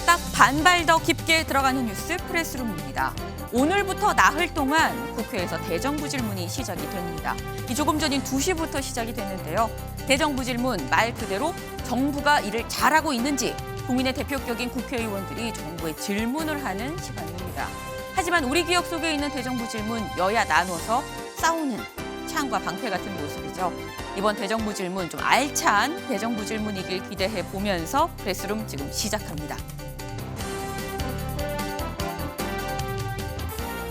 딱 반발 더 깊게 들어가는 뉴스 프레스룸입니다. 오늘부터 나흘 동안 국회에서 대정부 질문이 시작이 됩니다. 조금 전인 2시부터 시작이 됐는데요. 대정부 질문 말 그대로 정부가 일을 잘하고 있는지 국민의 대표격인 국회의원들이 정부에 질문을 하는 시간입니다. 하지만 우리 기억 속에 있는 대정부 질문 여야 나눠서 싸우는 창과 방패 같은 모습이죠. 이번 대정부 질문 좀 알찬 대정부 질문이길 기대해 보면서 프레스룸 지금 시작합니다.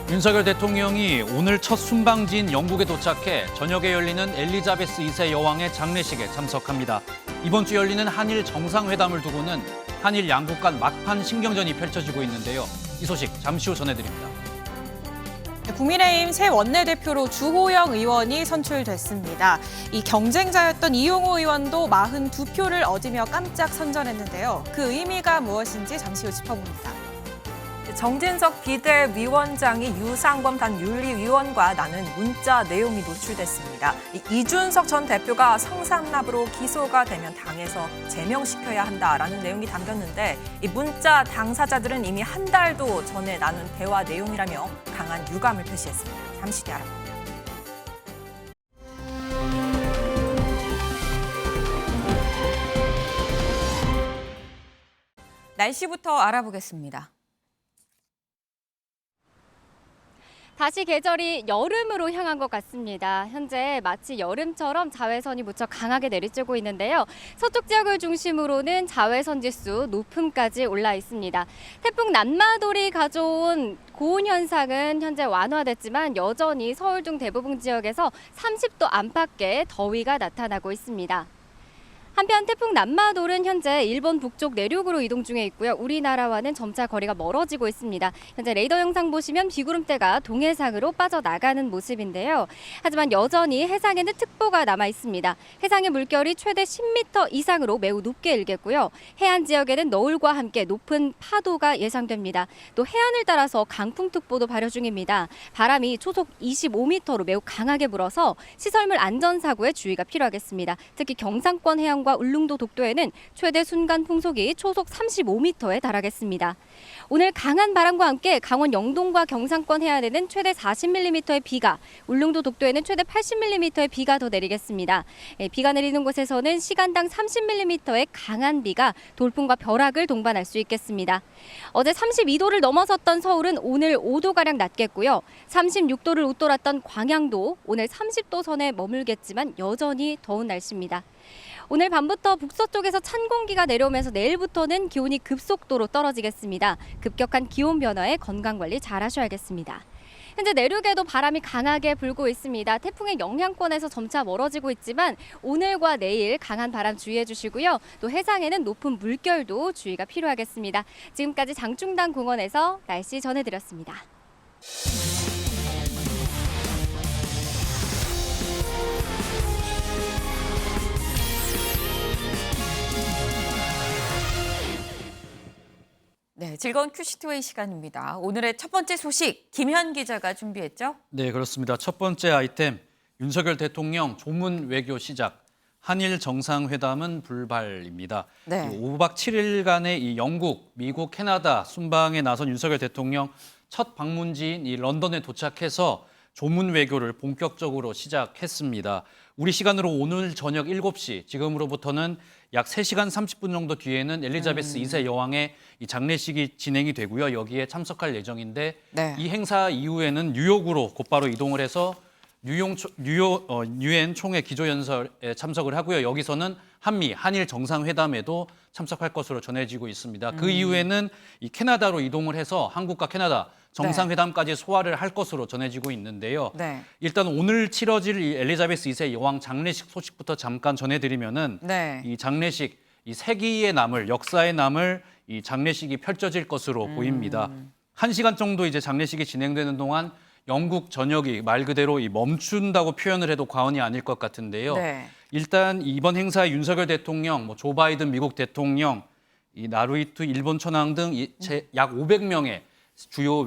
윤석열 대통령이 오늘 첫 순방지인 영국에 도착해 저녁에 열리는 엘리자베스 2세 여왕의 장례식에 참석합니다. 이번 주 열리는 한일 정상회담을 두고는 한일 양국 간 막판 신경전이 펼쳐지고 있는데요. 이 소식 잠시 후 전해드립니다. 국민의힘 새 원내대표로 주호영 의원이 선출됐습니다. 이 경쟁자였던 이용호 의원도 42표를 얻으며 깜짝 선전했는데요. 그 의미가 무엇인지 잠시 후 짚어봅니다. 정진석 비대위원장이 유상범 단 윤리위원과 나눈 문자 내용이 노출됐습니다. 이준석 전 대표가 성상납으로 기소가 되면 당에서 제명시켜야 한다라는 내용이 담겼는데 이 문자 당사자들은 이미 한 달도 전에 나눈 대화 내용이라며 강한 유감을 표시했습니다. 잠시 뒤 알아봅니다. 날씨부터 알아보겠습니다. 다시 계절이 여름으로 향한 것 같습니다. 현재 마치 여름처럼 자외선이 무척 강하게 내리쬐고 있는데요. 서쪽 지역을 중심으로는 자외선 지수 높음까지 올라 있습니다. 태풍 난마돌이 가져온 고온 현상은 현재 완화됐지만 여전히 서울 등 대부분 지역에서 30도 안팎의 더위가 나타나고 있습니다. 한편 태풍 난마돌은 현재 일본 북쪽 내륙으로 이동 중에 있고요. 우리나라와는 점차 거리가 멀어지고 있습니다. 현재 레이더 영상 보시면 비구름대가 동해상으로 빠져나가는 모습인데요. 하지만 여전히 해상에는 특보가 남아 있습니다. 해상의 물결이 최대 10m 이상으로 매우 높게 일겠고요. 해안 지역에는 너울과 함께 높은 파도가 예상됩니다. 또 해안을 따라서 강풍특보도 발효 중입니다. 바람이 초속 25m로 매우 강하게 불어서 시설물 안전사고에 주의가 필요하겠습니다. 특히 경상권 해안 과 울릉도 독도에는 최대 순간 풍속이 초속 35m에 달하겠습니다. 오늘 강한 바람과 함께 강원 영동과 경상권 해안에는 최대 40mm의 비가, 울릉도 독도에는 최대 80mm의 비가 더 내리겠습니다. 비가 내리는 곳에서는 시간당 30mm의 강한 비가 돌풍과 벼락을 동반할 수 있겠습니다. 어제 32도를 넘어섰던 서울은 오늘 5도가량 낮겠고요. 36도를 웃돌았던 광양도 오늘 30도 선에 머물겠지만 여전히 더운 날씨입니다. 오늘 밤부터 북서쪽에서 찬 공기가 내려오면서 내일부터는 기온이 급속도로 떨어지겠습니다. 급격한 기온 변화에 건강관리 잘 하셔야겠습니다. 현재 내륙에도 바람이 강하게 불고 있습니다. 태풍의 영향권에서 점차 멀어지고 있지만 오늘과 내일 강한 바람 주의해 주시고요. 또 해상에는 높은 물결도 주의가 필요하겠습니다. 지금까지 장충당 공원에서 날씨 전해드렸습니다. 네, 즐거운 큐시트웨이 시간입니다. 오늘의 첫 번째 소식 김현 기자가 준비했죠? 네, 그렇습니다. 첫 번째 아이템, 윤석열 대통령 조문 외교 시작. 한일 정상회담은 불발입니다. 네. 5박 7일간의 이 영국, 미국, 캐나다 순방에 나선 윤석열 대통령 첫 방문지인 이 런던에 도착해서 조문 외교를 본격적으로 시작했습니다. 우리 시간으로 오늘 저녁 7시, 지금으로부터는 약 3시간 30분 정도 뒤에는 엘리자베스 2세 여왕의 이 장례식이 진행이 되고요. 여기에 참석할 예정인데 네. 이 행사 이후에는 뉴욕으로 곧바로 이동을 해서 유엔 총회 기조연설에 참석을 하고요. 여기서는 한일 정상회담에도 참석할 것으로 전해지고 있습니다. 그 이후에는 이 캐나다로 이동을 해서 한국과 캐나다 정상회담까지 소화를 할 것으로 전해지고 있는데요. 네. 일단 오늘 치러질 이 엘리자베스 2세 여왕 장례식 소식부터 잠깐 전해드리면은 네. 이 장례식 이 세기에 남을 역사에 남을 이 장례식이 펼쳐질 것으로 보입니다. 1시간 정도 이제 장례식이 진행되는 동안 영국 전역이 말 그대로 이 멈춘다고 표현을 해도 과언이 아닐 것 같은데요. 네. 일단 이번 행사에 윤석열 대통령, 조 바이든 미국 대통령, 이 나루히토 일본 천황 등 약 500명의 주요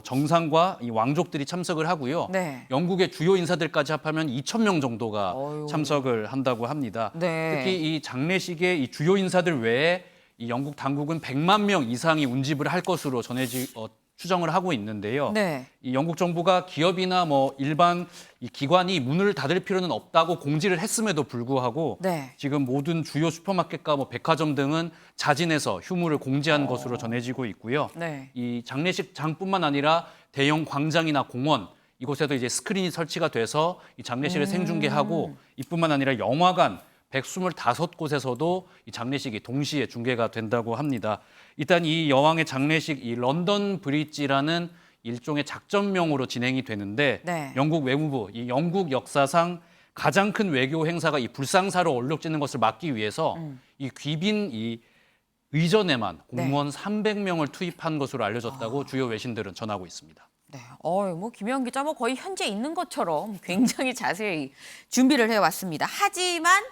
정상과 이 왕족들이 참석을 하고요. 네. 영국의 주요 인사들까지 합하면 2,000명 정도가 어휴. 참석을 한다고 합니다. 네. 특히 이 장례식에 이 주요 인사들 외에 이 영국 당국은 100만 명 이상이 운집을 할 것으로 추정을 하고 있는데요. 네. 이 영국 정부가 기업이나 뭐 일반 이 기관이 문을 닫을 필요는 없다고 공지를 했음에도 불구하고 네. 지금 모든 주요 슈퍼마켓과 뭐 백화점 등은 자진해서 휴무를 공지한 것으로 전해지고 있고요. 네. 이 장례식장뿐만 아니라 대형 광장이나 공원 이곳에도 이제 스크린이 설치가 돼서 이 장례식을 생중계하고 이뿐만 아니라 영화관 125곳에서도 이 장례식이 동시에 중계가 된다고 합니다. 일단 이 여왕의 장례식 이 런던 브릿지라는 일종의 작전명으로 진행이 되는데 네. 영국 외무부 이 영국 역사상 가장 큰 외교 행사가 이 불상사로 얼룩지는 것을 막기 위해서 이 귀빈 이 의전에만 공무원 300명을 투입한 것으로 알려졌다고 주요 외신들은 전하고 있습니다. 네. 뭐 김혜영 기자 뭐 거의 현재 있는 것처럼 굉장히 자세히 준비를 해왔습니다. 하지만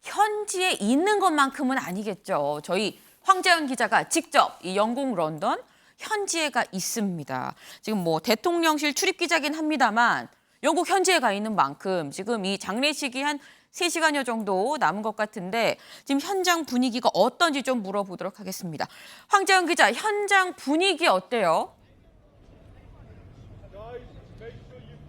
현지에 있는 것만큼은 아니겠죠. 저희 황재현 기자가 직접 이 영국 런던 현지에 가 있습니다. 지금 뭐 대통령실 출입 기자긴 합니다만 영국 현지에 가 있는 만큼 지금 이 장례식이 한 3시간여 정도 남은 것 같은데 지금 현장 분위기가 어떤지 좀 물어보도록 하겠습니다. 황재현 기자, 현장 분위기 어때요?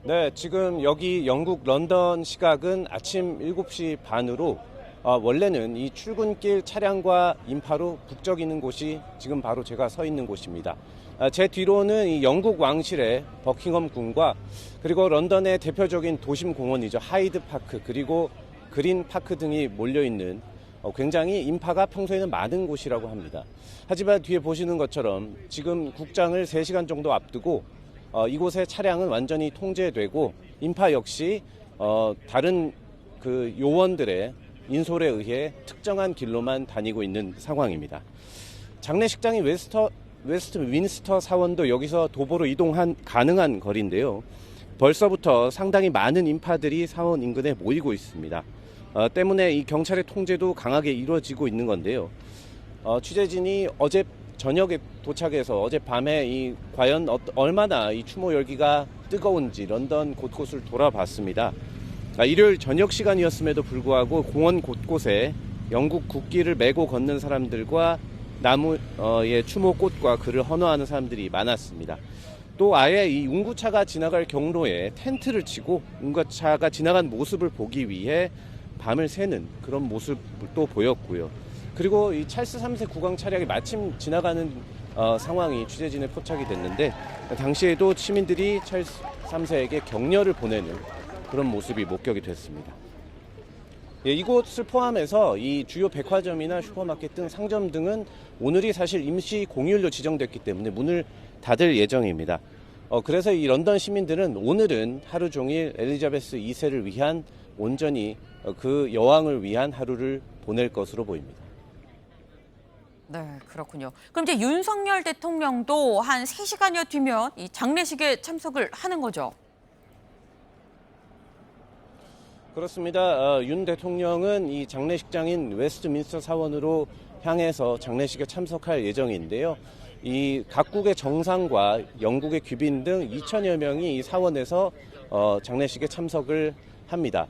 네, 지금 여기 영국 런던 시각은 아침 7시 반으로 원래는 이 출근길 차량과 인파로 북적이는 곳이 지금 바로 제가 서 있는 곳입니다. 제 뒤로는 이 영국 왕실의 버킹엄 궁과 그리고 런던의 대표적인 도심 공원이죠. 하이드 파크 그리고 그린 파크 등이 몰려있는 굉장히 인파가 평소에는 많은 곳이라고 합니다. 하지만 뒤에 보시는 것처럼 지금 국장을 3시간 정도 앞두고 이곳의 차량은 완전히 통제되고 인파 역시 다른 그 요원들의 인솔에 의해 특정한 길로만 다니고 있는 상황입니다. 장례식장인 웨스트민스터 사원도 여기서 도보로 가능한 거리인데요. 벌써부터 상당히 많은 인파들이 사원 인근에 모이고 있습니다. 때문에 이 경찰의 통제도 강하게 이루어지고 있는 건데요. 취재진이 어제 저녁에 도착해서 어젯밤에 과연 얼마나 이 추모 열기가 뜨거운지 런던 곳곳을 돌아봤습니다. 일요일 저녁 시간이었음에도 불구하고 공원 곳곳에 영국 국기를 메고 걷는 사람들과 나무의 추모꽃과 그를 헌화하는 사람들이 많았습니다. 또 아예 이 운구차가 지나갈 경로에 텐트를 치고 운구차가 지나간 모습을 보기 위해 밤을 새는 그런 모습도 보였고요. 그리고 이 찰스 3세 국왕 차량이 마침 지나가는 상황이 취재진에 포착이 됐는데 당시에도 시민들이 찰스 3세에게 격려를 보내는 그런 모습이 목격이 됐습니다. 이곳을 포함해서 이 주요 백화점이나 슈퍼마켓 등 상점 등은 오늘이 사실 임시 공휴일로 지정됐기 때문에 문을 닫을 예정입니다. 그래서 이 런던 시민들은 오늘은 하루 종일 엘리자베스 2세를 위한 온전히 그 여왕을 위한 하루를 보낼 것으로 보입니다. 네, 그렇군요. 그럼 이제 윤석열 대통령도 한 3시간여 뒤면 이 장례식에 참석을 하는 거죠? 그렇습니다. 윤 대통령은 이 장례식장인 웨스트민스터 사원으로 향해서 장례식에 참석할 예정인데요. 이 각국의 정상과 영국의 귀빈 등 2천여 명이 이 사원에서 장례식에 참석을 합니다.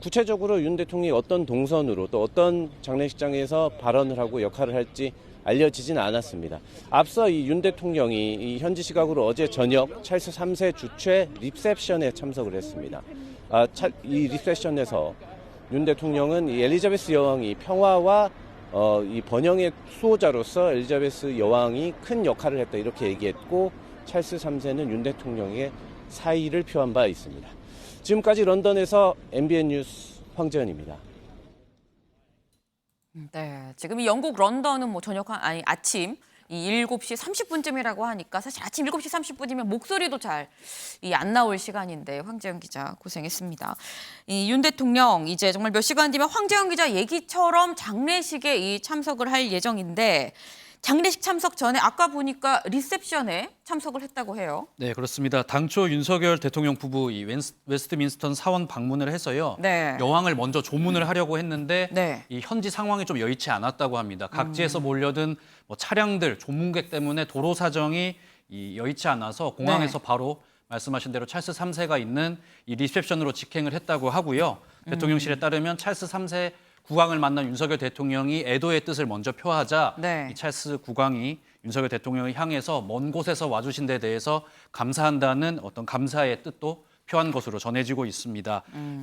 구체적으로 윤 대통령이 어떤 동선으로 또 어떤 장례식장에서 발언을 하고 역할을 할지 알려지진 않았습니다. 앞서 이 윤 대통령이 이 현지 시각으로 어제 저녁 찰스 3세 주최 리셉션에 참석을 했습니다. 이 리셉션에서 윤 대통령은 이 엘리자베스 여왕이 평화와 이 번영의 수호자로서 엘리자베스 여왕이 큰 역할을 했다 이렇게 얘기했고 찰스 3세는 윤 대통령의 사의를 표한 바 있습니다. 지금까지 런던에서 MBN 뉴스 황재현입니다. 네, 지금 이 영국 런던은 뭐 아침 이 7시 30분쯤이라고 하니까 사실 아침 7시 30분이면 목소리도 잘 안 나올 시간인데 황재현 기자 고생했습니다. 이 윤 대통령 이제 정말 몇 시간 뒤면 황재현 기자 얘기처럼 장례식에 참석을 할 예정인데 장례식 참석 전에 아까 보니까 리셉션에 참석을 했다고 해요. 네, 그렇습니다. 당초 윤석열 대통령 부부 이 웨스트민스터 사원 방문을 해서요. 네. 여왕을 먼저 조문을 하려고 했는데 네. 이 현지 상황이 좀 여의치 않았다고 합니다. 각지에서 몰려든 뭐 차량들, 조문객 때문에 도로 사정이 이 여의치 않아서 공항에서 바로 말씀하신 대로 찰스 3세가 있는 이 리셉션으로 직행을 했다고 하고요. 대통령실에 따르면 찰스 3세 국왕을 만난 윤석열 대통령이 애도의 뜻을 먼저 표하자 네. 이 찰스 국왕이 윤석열 대통령을 향해서 먼 곳에서 와주신 데 대해서 감사한다는 어떤 감사의 뜻도 표한 것으로 전해지고 있습니다.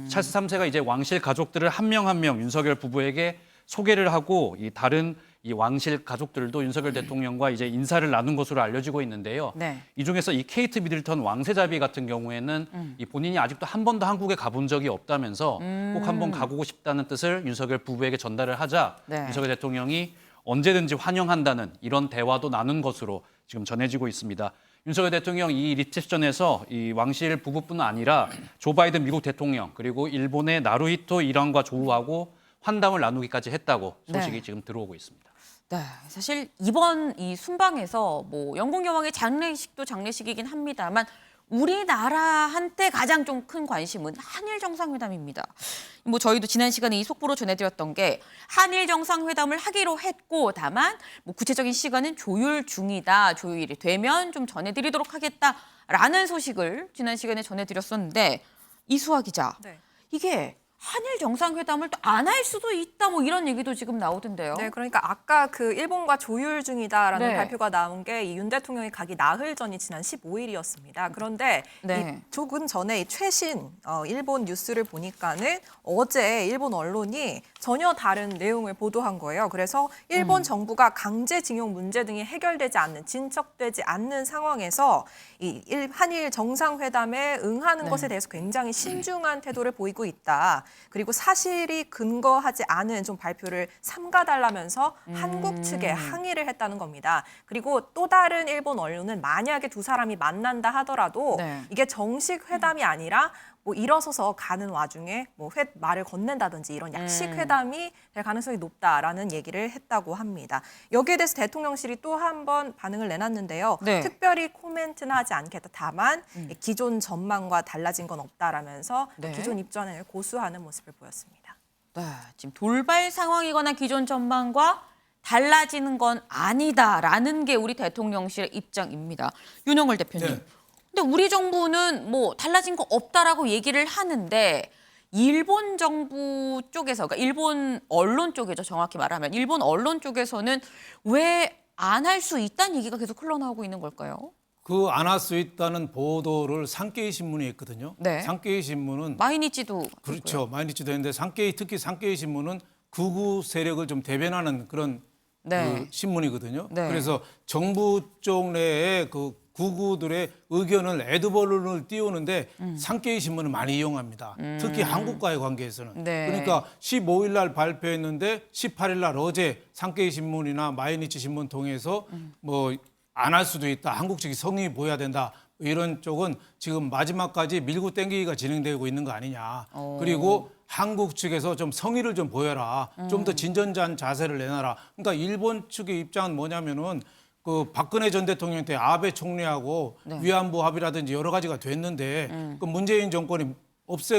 찰스 3세가 이제 왕실 가족들을 한 명 한 명 윤석열 부부에게 소개를 하고 이 다른 이 왕실 가족들도 윤석열 대통령과 이제 인사를 나눈 것으로 알려지고 있는데요. 네. 이 중에서 이 케이트 미들턴 왕세자비 같은 경우에는 이 본인이 아직도 한 번도 한국에 가본 적이 없다면서 꼭 한번 가보고 싶다는 뜻을 윤석열 부부에게 전달을 하자 네. 윤석열 대통령이 언제든지 환영한다는 이런 대화도 나눈 것으로 지금 전해지고 있습니다. 윤석열 대통령 이 리셉션에서 이 왕실 부부뿐 아니라 조 바이든 미국 대통령 그리고 일본의 나루히토 일왕과 조우하고 환담을 나누기까지 했다고 소식이 네. 지금 들어오고 있습니다. 네, 사실 이번 이 순방에서 뭐 영국 여왕의 장례식도 장례식이긴 합니다만 우리나라한테 가장 좀 큰 관심은 한일 정상회담입니다. 뭐 저희도 지난 시간에 이 속보로 전해드렸던 게 한일 정상회담을 하기로 했고 다만 뭐 구체적인 시간은 조율 중이다. 조율이 되면 좀 전해드리도록 하겠다라는 소식을 지난 시간에 전해드렸었는데 이수아 기자, 네. 이게 한일 정상회담을 또 안 할 수도 있다 뭐 이런 얘기도 지금 나오던데요. 네, 그러니까 아까 그 일본과 조율 중이다라는 네. 발표가 나온 게 이 윤 대통령이 가기 나흘 전이 지난 15일이었습니다. 그런데 네. 이 조금 전에 이 최신 일본 뉴스를 보니까는 어제 일본 언론이 전혀 다른 내용을 보도한 거예요. 그래서 일본 정부가 강제징용 문제 등이 해결되지 않는, 진척되지 않는 상황에서 이 한일 정상회담에 응하는 네. 것에 대해서 굉장히 신중한 태도를 보이고 있다. 그리고 사실이 근거하지 않은 좀 발표를 삼가달라면서 한국 측에 항의를 했다는 겁니다. 그리고 또 다른 일본 언론은 만약에 두 사람이 만난다 하더라도 네. 이게 정식 회담이 아니라 뭐 일어서서 가는 와중에 뭐 말을 건넨다든지 이런 약식 회담이 될 가능성이 높다라는 얘기를 했다고 합니다. 여기에 대해서 대통령실이 또 한 번 반응을 내놨는데요. 네. 특별히 코멘트는 하지 않겠다. 다만 기존 전망과 달라진 건 없다라면서 네. 기존 입장을 고수하는 모습을 보였습니다. 네, 지금 돌발 상황이거나 기존 전망과 달라지는 건 아니다라는 게 우리 대통령실의 입장입니다. 윤영걸 대표님. 네. 근데 우리 정부는 뭐 달라진 거 없다라고 얘기를 하는데 일본 정부 쪽에서, 그러니까 일본 언론 쪽이죠. 정확히 말하면 일본 언론 쪽에서는 왜 안 할 수 있다는 얘기가 계속 흘러나오고 있는 걸까요? 그 안 할 수 있다는 보도를 산케이 신문이 했거든요. 네. 산케이 신문은 마이니치도 그렇죠. 마이니치도 했는데 특히 산케이 신문은 극우 세력을 좀 대변하는 그런 네. 그 신문이거든요. 네. 그래서 정부 쪽 내에 그 극우들의 의견을 에드벌룬을 띄우는데 산케이 신문을 많이 이용합니다. 특히 한국과의 관계에서는. 네. 그러니까 15일 날 발표했는데 18일 날 어제 산케이 신문이나 마이니치 신문 통해서 뭐 안 할 수도 있다. 한국 측이 성의 보여야 된다. 이런 쪽은 지금 마지막까지 밀고 땡기기가 진행되고 있는 거 아니냐. 그리고 한국 측에서 좀 성의를 좀 보여라. 좀 더 진전한 자세를 내놔라. 그러니까 일본 측의 입장은 뭐냐면은 그 박근혜 전 대통령 때 아베 총리하고 위안부 합의라든지 여러 가지가 됐는데 그 문재인 정권이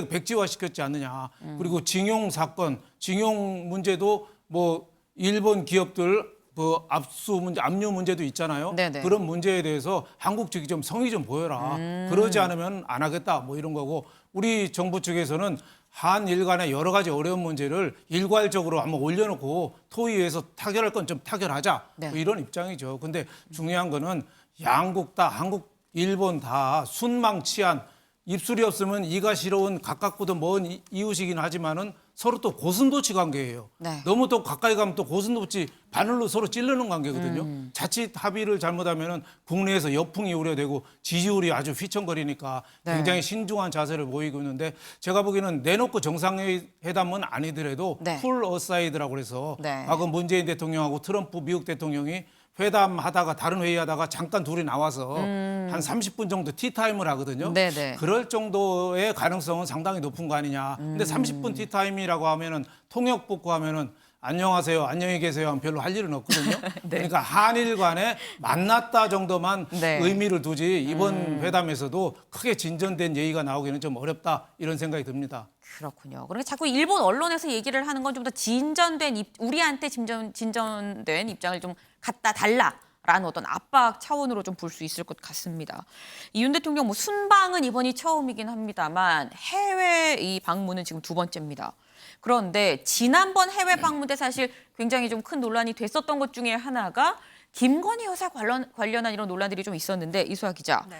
백지화 시켰지 않느냐. 그리고 징용 사건, 징용 문제도 뭐 일본 기업들 그 압류 문제도 있잖아요. 네네. 그런 문제에 대해서 한국 측이 좀 성의 좀 보여라. 그러지 않으면 안 하겠다. 뭐 이런 거고 우리 정부 측에서는 한일 간의 여러 가지 어려운 문제를 일괄적으로 한번 올려놓고 토의에서 타결할 건 좀 타결하자. 네. 뭐 이런 입장이죠. 근데 중요한 거는 양국 다 한국, 일본 다 순망치한 입술이 없으면 이가 시러운 가깝고도 먼 이웃이긴 하지만은 서로 또 고슴도치 관계예요. 네. 너무 또 가까이 가면 또 고슴도치 바늘로 서로 찌르는 관계거든요. 자칫 합의를 잘못하면은 국내에서 역풍이 우려되고 지지율이 아주 휘청거리니까 네. 굉장히 신중한 자세를 보이고 있는데 제가 보기에는 내놓고 정상회담은 아니더라도 네. 풀 어사이드라고 그래서 네. 과거 문재인 대통령하고 트럼프 미국 대통령이 회담하다가 다른 회의하다가 잠깐 둘이 나와서 한 30분 정도 티타임을 하거든요. 네네. 그럴 정도의 가능성은 상당히 높은 거 아니냐. 근데 30분 티타임이라고 하면은 통역 붙고 하면은 안녕하세요, 안녕히 계세요 하면 별로 할 일은 없거든요. 그러니까 한일 간에 만났다 정도만 네. 의미를 두지 이번 회담에서도 크게 진전된 얘기가 나오기는 좀 어렵다 이런 생각이 듭니다. 그렇군요. 그러니까 자꾸 일본 언론에서 얘기를 하는 건 좀 더 진전된 우리한테 진전된 입장을 좀 갖다 달라. 라는 어떤 압박 차원으로 좀 볼 수 있을 것 같습니다. 이 윤 대통령 뭐 순방은 이번이 처음이긴 합니다만 해외 이 방문은 지금 두 번째입니다. 그런데 지난번 해외 방문 때 사실 굉장히 좀 큰 논란이 됐었던 것 중에 하나가 김건희 여사 관련한 이런 논란들이 좀 있었는데 이수아 기자. 네.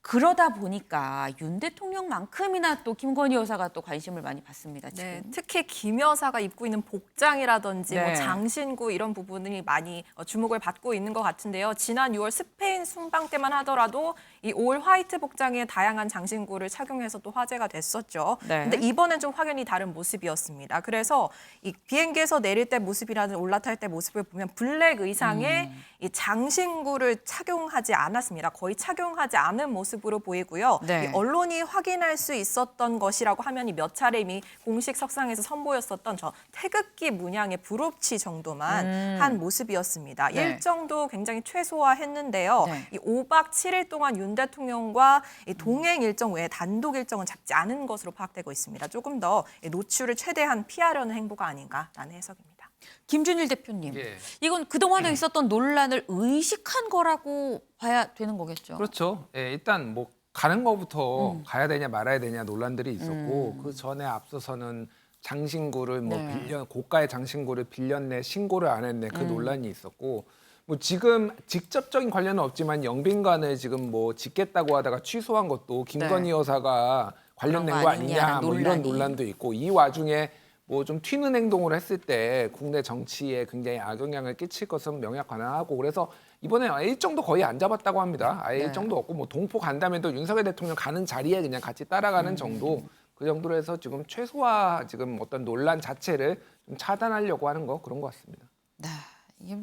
그러다 보니까 윤 대통령만큼이나 또 김건희 여사가 또 관심을 많이 받습니다. 지금. 네, 특히 김 여사가 입고 있는 복장이라든지 네. 뭐 장신구 이런 부분이 많이 주목을 받고 있는 것 같은데요. 지난 6월 스페인 순방 때만 하더라도 이 올 화이트 복장에 다양한 장신구를 착용해서 또 화제가 됐었죠. 네. 근데 이번엔 좀 확연히 다른 모습이었습니다. 그래서 이 비행기에서 내릴 때 모습이라든 올라탈 때 모습을 보면 블랙 의상에 이 장신구를 착용하지 않았습니다. 거의 착용하지 않은 모습으로 보이고요. 네. 이 언론이 확인할 수 있었던 것이라고 하면 이 몇 차례 이미 공식 석상에서 선보였었던 저 태극기 문양의 브로치 정도만 한 모습이었습니다. 네. 일정도 굉장히 최소화했는데요. 네. 이 5박 7일 동안 윤 대통령과 이 동행 일정 외에 단독 일정은 잡지 않은 것으로 파악되고 있습니다. 조금 더 노출을 최대한 피하려는 행보가 아닌가라는 해석입니다. 김준일 대표님, 예. 이건 그동안에 있었던 논란을 의식한 거라고 봐야 되는 거겠죠? 그렇죠. 예, 일단 뭐 가는 거부터 가야 되냐 말아야 되냐 논란들이 있었고 그 전에 앞서서는 장신구를 뭐 네. 빌려 고가의 장신구를 빌렸네 신고를 안 했네 그 논란이 있었고 뭐 지금 직접적인 관련은 없지만 영빈관을 지금 뭐 짓겠다고 하다가 취소한 것도 김건희 여사가 관련된 그런 거 거 아니냐는 아니냐 뭐 이런 논란이. 논란도 있고 이 와중에 뭐 좀 튀는 행동을 했을 때 국내 정치에 굉장히 악영향을 끼칠 것은 명약관하고 그래서 이번에 일정도 거의 안 잡았다고 합니다. 아예 네. 일정도 없고 뭐 동포 간다면도 윤석열 대통령 가는 자리에 그냥 같이 따라가는 정도 그 정도로 해서 지금 최소화 지금 어떤 논란 자체를 좀 차단하려고 하는 거 그런 것 같습니다. 네.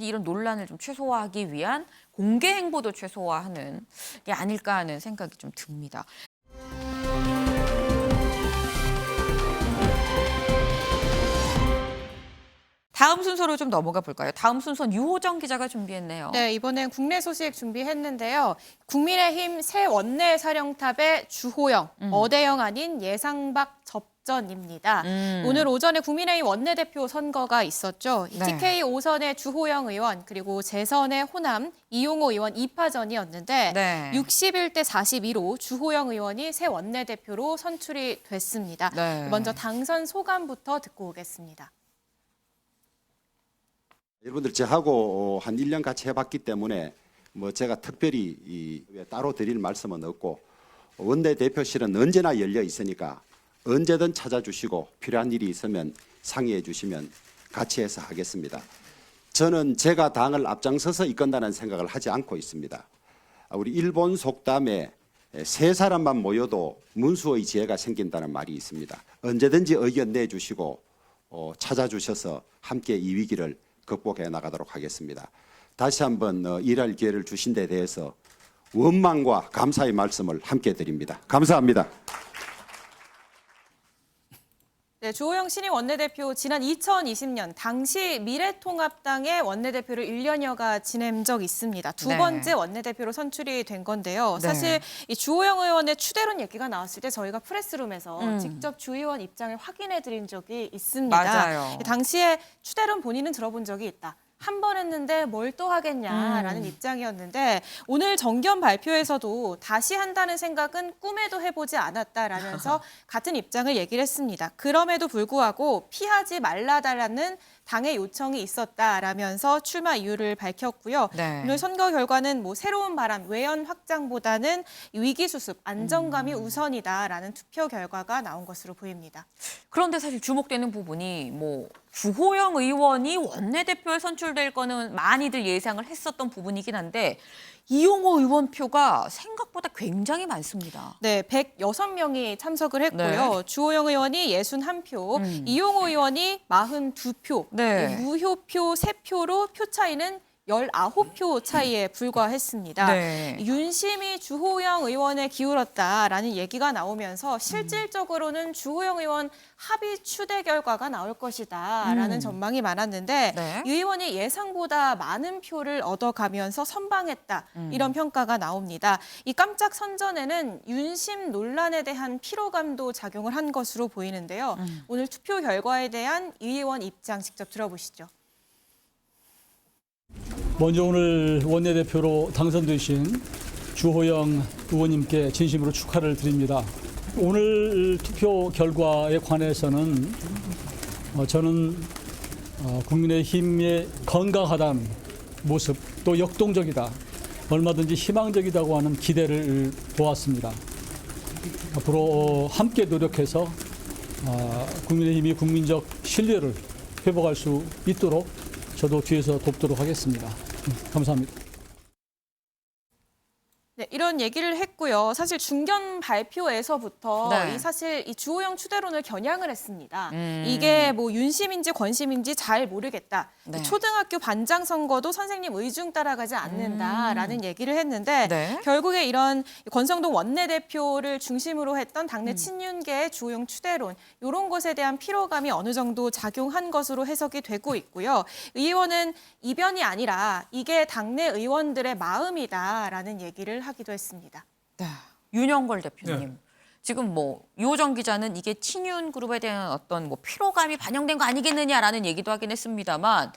이런 논란을 좀 최소화하기 위한 공개 행보도 최소화하는 게 아닐까 하는 생각이 좀 듭니다. 다음 순서로 좀 넘어가 볼까요? 다음 순서는 유호정 기자가 준비했네요. 네, 이번엔 국내 소식 준비했는데요. 국민의힘 새 원내 사령탑의 주호영, 어대영 아닌 예상박 접전입니다. 오늘 오전에 국민의힘 원내대표 선거가 있었죠. 네. TK 5선의 주호영 의원 그리고 재선의 호남 이용호 의원 2파전이었는데 네. 61대 42로 주호영 의원이 새 원내대표로 선출이 됐습니다. 네. 먼저 당선 소감부터 듣고 오겠습니다. 여러분들 저하고 한 1년 같이 해봤기 때문에 뭐 제가 특별히 따로 드릴 말씀은 없고 원내대표실은 언제나 열려 있으니까 언제든 찾아주시고 필요한 일이 있으면 상의해 주시면 같이 해서 하겠습니다. 저는 제가 당을 앞장서서 이끈다는 생각을 하지 않고 있습니다. 우리 일본 속담에 세 사람만 모여도 문수의 지혜가 생긴다는 말이 있습니다. 언제든지 의견 내주시고 찾아주셔서 함께 이 위기를 극복해 나가도록 하겠습니다. 다시 한번 일할 기회를 주신 데 대해서 원망과 감사의 말씀을 함께 드립니다. 감사합니다. 네, 주호영 신임 원내대표 지난 2020년 당시 미래통합당의 원내대표를 1년여가 지낸 적이 있습니다. 두 네. 번째 원내대표로 선출이 된 건데요. 네. 사실 이 주호영 의원의 추대론 얘기가 나왔을 때 저희가 프레스룸에서 직접 주 의원 입장을 확인해 드린 적이 있습니다. 맞아요. 당시에 추대론 본인은 들어본 적이 있다. 한 번 했는데 뭘 또 하겠냐라는 입장이었는데 오늘 정견 발표에서도 다시 한다는 생각은 꿈에도 해보지 않았다라면서 같은 입장을 얘기를 했습니다. 그럼에도 불구하고 피하지 말라달라는 당의 요청이 있었다라면서 출마 이유를 밝혔고요. 네. 오늘 선거 결과는 뭐 새로운 바람, 외연 확장보다는 위기 수습, 안정감이 우선이다라는 투표 결과가 나온 것으로 보입니다. 그런데 사실 주목되는 부분이 뭐 주호영 의원이 원내대표에 선출될 거는 많이들 예상을 했었던 부분이긴 한데 이용호 의원 표가 생각보다 굉장히 많습니다. 네, 106명이 참석을 했고요. 네. 주호영 의원이 61표, 이용호 의원이 42표, 네. 무효표 3표로 표 차이는 19표 차이에 불과했습니다. 네. 윤심이 주호영 의원에 기울었다라는 얘기가 나오면서 실질적으로는 주호영 의원 합의 추대 결과가 나올 것이다라는 전망이 많았는데 네. 유 의원이 예상보다 많은 표를 얻어가면서 선방했다 이런 평가가 나옵니다. 이 깜짝 선전에는 윤심 논란에 대한 피로감도 작용을 한 것으로 보이는데요. 오늘 투표 결과에 대한 유 의원 입장 직접 들어보시죠. 먼저 오늘 원내대표로 당선되신 주호영 의원님께 진심으로 축하를 드립니다. 오늘 투표 결과에 관해서는 저는 국민의힘의 건강하다는 모습, 또 역동적이다, 얼마든지 희망적이다고 하는 기대를 보았습니다. 앞으로 함께 노력해서 국민의힘이 국민적 신뢰를 회복할 수 있도록 저도 뒤에서 돕도록 하겠습니다. 감사합니다. 네, 이런 얘기를 했고요. 사실 중견 발표에서부터 네. 사실 이 주호영 추대론을 겨냥을 했습니다. 이게 뭐 윤심인지 권심인지 잘 모르겠다. 네. 초등학교 반장 선거도 선생님 의중 따라가지 않는다라는 얘기를 했는데 네. 결국에 이런 권성동 원내대표를 중심으로 했던 당내 친윤계의 주호영 추대론 이런 것에 대한 피로감이 어느 정도 작용한 것으로 해석이 되고 있고요. 의원은 이변이 아니라 이게 당내 의원들의 마음이다라는 얘기를 하기도 했습니다. 네. 윤영걸 대표님. 네. 지금 뭐 유호정 기자는 이게 친윤 그룹에 대한 어떤 뭐 피로감이 반영된 거 아니겠느냐라는 얘기도 하긴 했습니다만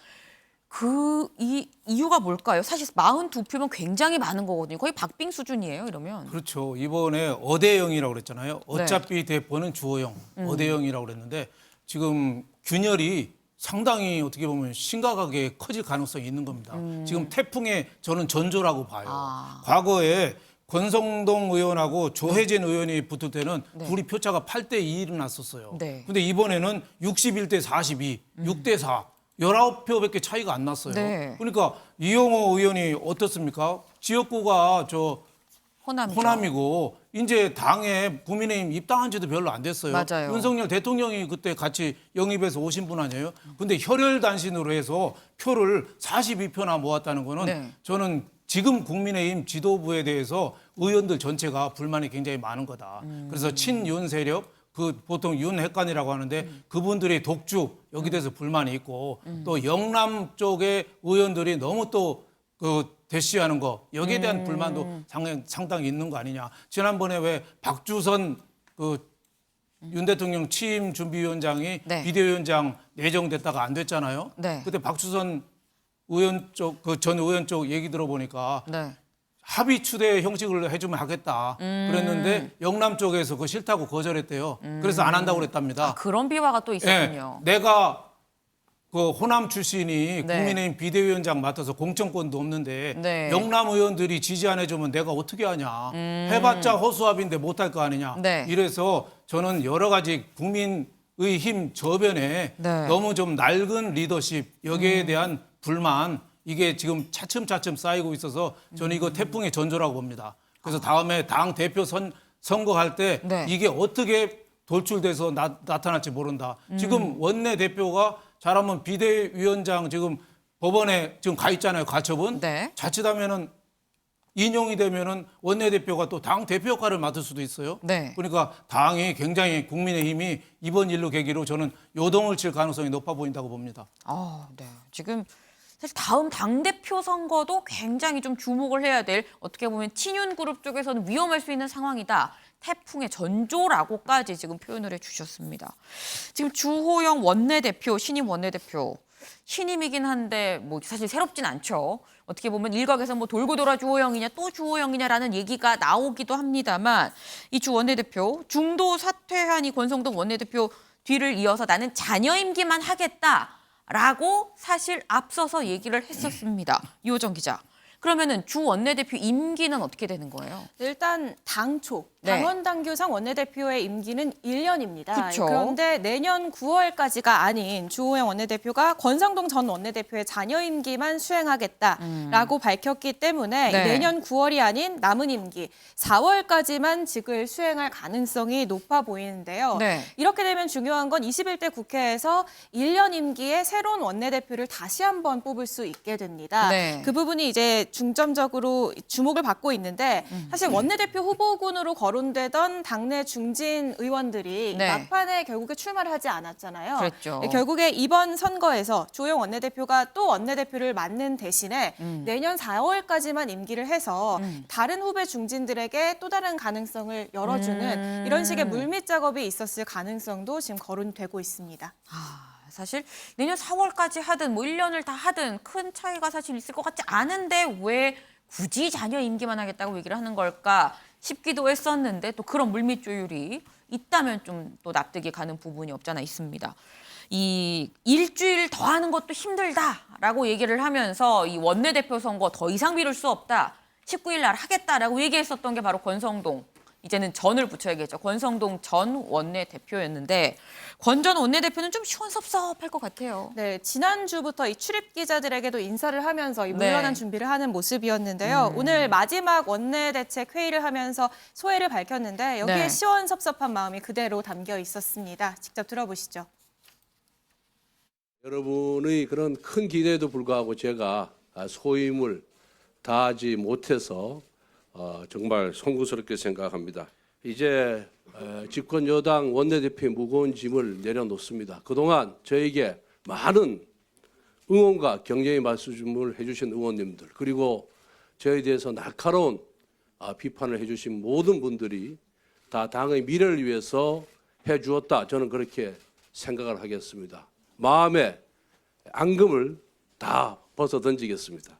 이 이유가 뭘까요? 사실 42표면 굉장히 많은 거거든요. 거의 박빙 수준이에요, 이러면. 그렇죠. 이번에 어대영이라고 그랬잖아요. 어차피 대표는 주호영, 어대영이라고 그랬는데 지금 균열이 상당히 어떻게 보면 심각하게 커질 가능성이 있는 겁니다. 지금 태풍의 저는 전조라고 봐요. 과거에 권성동 의원하고 조혜진 의원이 붙을 때는 둘이 표차가 8대2로 났었어요. 네. 근데 이번에는 61대 42, 6대 4, 19표밖에 차이가 안 났어요. 네. 그러니까 이용호 의원이 어떻습니까? 지역구가 호남이고 이제 당에 국민의힘 입당한 지도 별로 안 됐어요. 맞아요. 윤석열 대통령이 그때 같이 영입해서 오신 분 아니에요? 근데 혈혈단신으로 해서 표를 42표나 모았다는 거는 네. 저는 지금 국민의힘 지도부에 대해서 의원들 전체가 불만이 굉장히 많은 거다. 그래서 친윤 세력, 그 보통 윤핵관이라고 하는데 그분들의 독주 여기 대해서 불만이 있고 또 영남 쪽의 의원들이 너무 또 그 대시하는 거 여기에 대한 불만도 상당히 있는 거 아니냐. 지난번에 왜 박주선 그 윤 대통령 취임 준비위원장이 네. 비대위원장 내정됐다가 안 됐잖아요. 네. 그때 박주선 의원 쪽 그 전 의원 쪽 얘기 들어보니까 네. 합의 추대 형식을 해주면 하겠다 그랬는데 영남 쪽에서 그거 싫다고 거절했대요. 그래서 안 한다고 그랬답니다. 그런 비화가 또 있었군요. 내가 그 호남 출신이 네. 국민의힘 비대위원장 맡아서 공천권도 없는데 네. 영남 의원들이 지지 안 해주면 내가 어떻게 하냐. 해봤자 허수아비인데 못할 거 아니냐. 네. 이래서 저는 여러 가지 국민의 힘 저변에 네. 너무 좀 낡은 리더십 여기에 대한 불만 이게 지금 차츰차츰 쌓이고 있어서 저는 이거 태풍의 전조라고 봅니다. 그래서 다음에 당 대표 선거할 때 네. 이게 어떻게 돌출돼서 나타날지 모른다. 지금 원내 대표가 잘하면 비대위원장 지금 법원에 지금 가 있잖아요. 가처분. 네. 자칫하면은 인용이 되면은 원내 대표가 또 당 대표 역할을 맡을 수도 있어요. 네. 그러니까 당이 굉장히 국민의힘이 이번 일로 계기로 저는 요동을 칠 가능성이 높아 보인다고 봅니다. 네. 지금 사실 다음 당대표 선거도 굉장히 좀 주목을 해야 될 어떻게 보면 친윤 그룹 쪽에서는 위험할 수 있는 상황이다. 태풍의 전조라고까지 지금 표현을 해주셨습니다. 지금 주호영 원내대표, 신임 원내대표, 신임이긴 한데 뭐 사실 새롭진 않죠. 어떻게 보면 일각에서 뭐 돌고 돌아 주호영이냐 또 주호영이냐라는 얘기가 나오기도 합니다만 이 주 원내대표 중도 사퇴한 이 권성동 원내대표 뒤를 이어서 나는 잔여 임기만 하겠다라고 사실 앞서서 얘기를 했었습니다. 유호정 기자. 그러면은 주 원내대표 임기는 어떻게 되는 거예요? 일단 당초 네. 당원당규상 원내대표의 임기는 1년입니다. 그쵸. 그런데 내년 9월까지가 아닌 주호영 원내대표가 권성동 전 원내대표의 잔여 임기만 수행하겠다라고 밝혔기 때문에 네. 내년 9월이 아닌 남은 임기 4월까지만 직을 수행할 가능성이 높아 보이는데요. 네. 이렇게 되면 중요한 건 21대 국회에서 1년 임기에 새로운 원내대표를 다시 한번 뽑을 수 있게 됩니다. 네. 그 부분이 이제 중점적으로 주목을 받고 있는데 사실 원내대표 후보군으로 거론되던 당내 중진 의원들이 네. 막판에 결국에 출마를 하지 않았잖아요. 그랬죠. 결국에 이번 선거에서 주호영 원내대표가 또 원내대표를 맡는 대신에 내년 4월까지만 임기를 해서 다른 후배 중진들에게 또 다른 가능성을 열어주는 이런 식의 물밑 작업이 있었을 가능성도 지금 거론되고 있습니다. 사실 내년 4월까지 하든 뭐 1년을 다 하든 큰 차이가 사실 있을 것 같지 않은데 왜 굳이 자녀 임기만 하겠다고 얘기를 하는 걸까 싶기도 했었는데 또 그런 물밑 조율이 있다면 좀 또 납득이 가는 부분이 없잖아 있습니다. 이 일주일 더 하는 것도 힘들다라고 얘기를 하면서 이 원내대표 선거 더 이상 미룰 수 없다. 19일 날 하겠다라고 얘기했었던 게 바로 권성동. 이제는 전을 붙여야겠죠. 권성동 전 원내대표였는데 권 전 원내대표는 좀 시원섭섭할 것 같아요. 네, 지난주부터 이 출입 기자들에게도 인사를 하면서 이 물러난 준비를 하는 모습이었는데요. 오늘 마지막 원내대책 회의를 하면서 소회를 밝혔는데 여기에 네. 시원섭섭한 마음이 그대로 담겨 있었습니다. 직접 들어보시죠. 여러분의 그런 큰 기대에도 불구하고 제가 소임을 다하지 못해서 정말 송구스럽게 생각합니다. 이제 집권 여당 원내대표의 무거운 짐을 내려놓습니다. 그동안 저에게 많은 응원과 격려의 말씀을 해주신 의원님들 그리고 저에 대해서 날카로운 비판을 해주신 모든 분들이 다 당의 미래를 위해서 해주었다. 저는 그렇게 생각을 하겠습니다. 마음의 앙금을 다 벗어 던지겠습니다.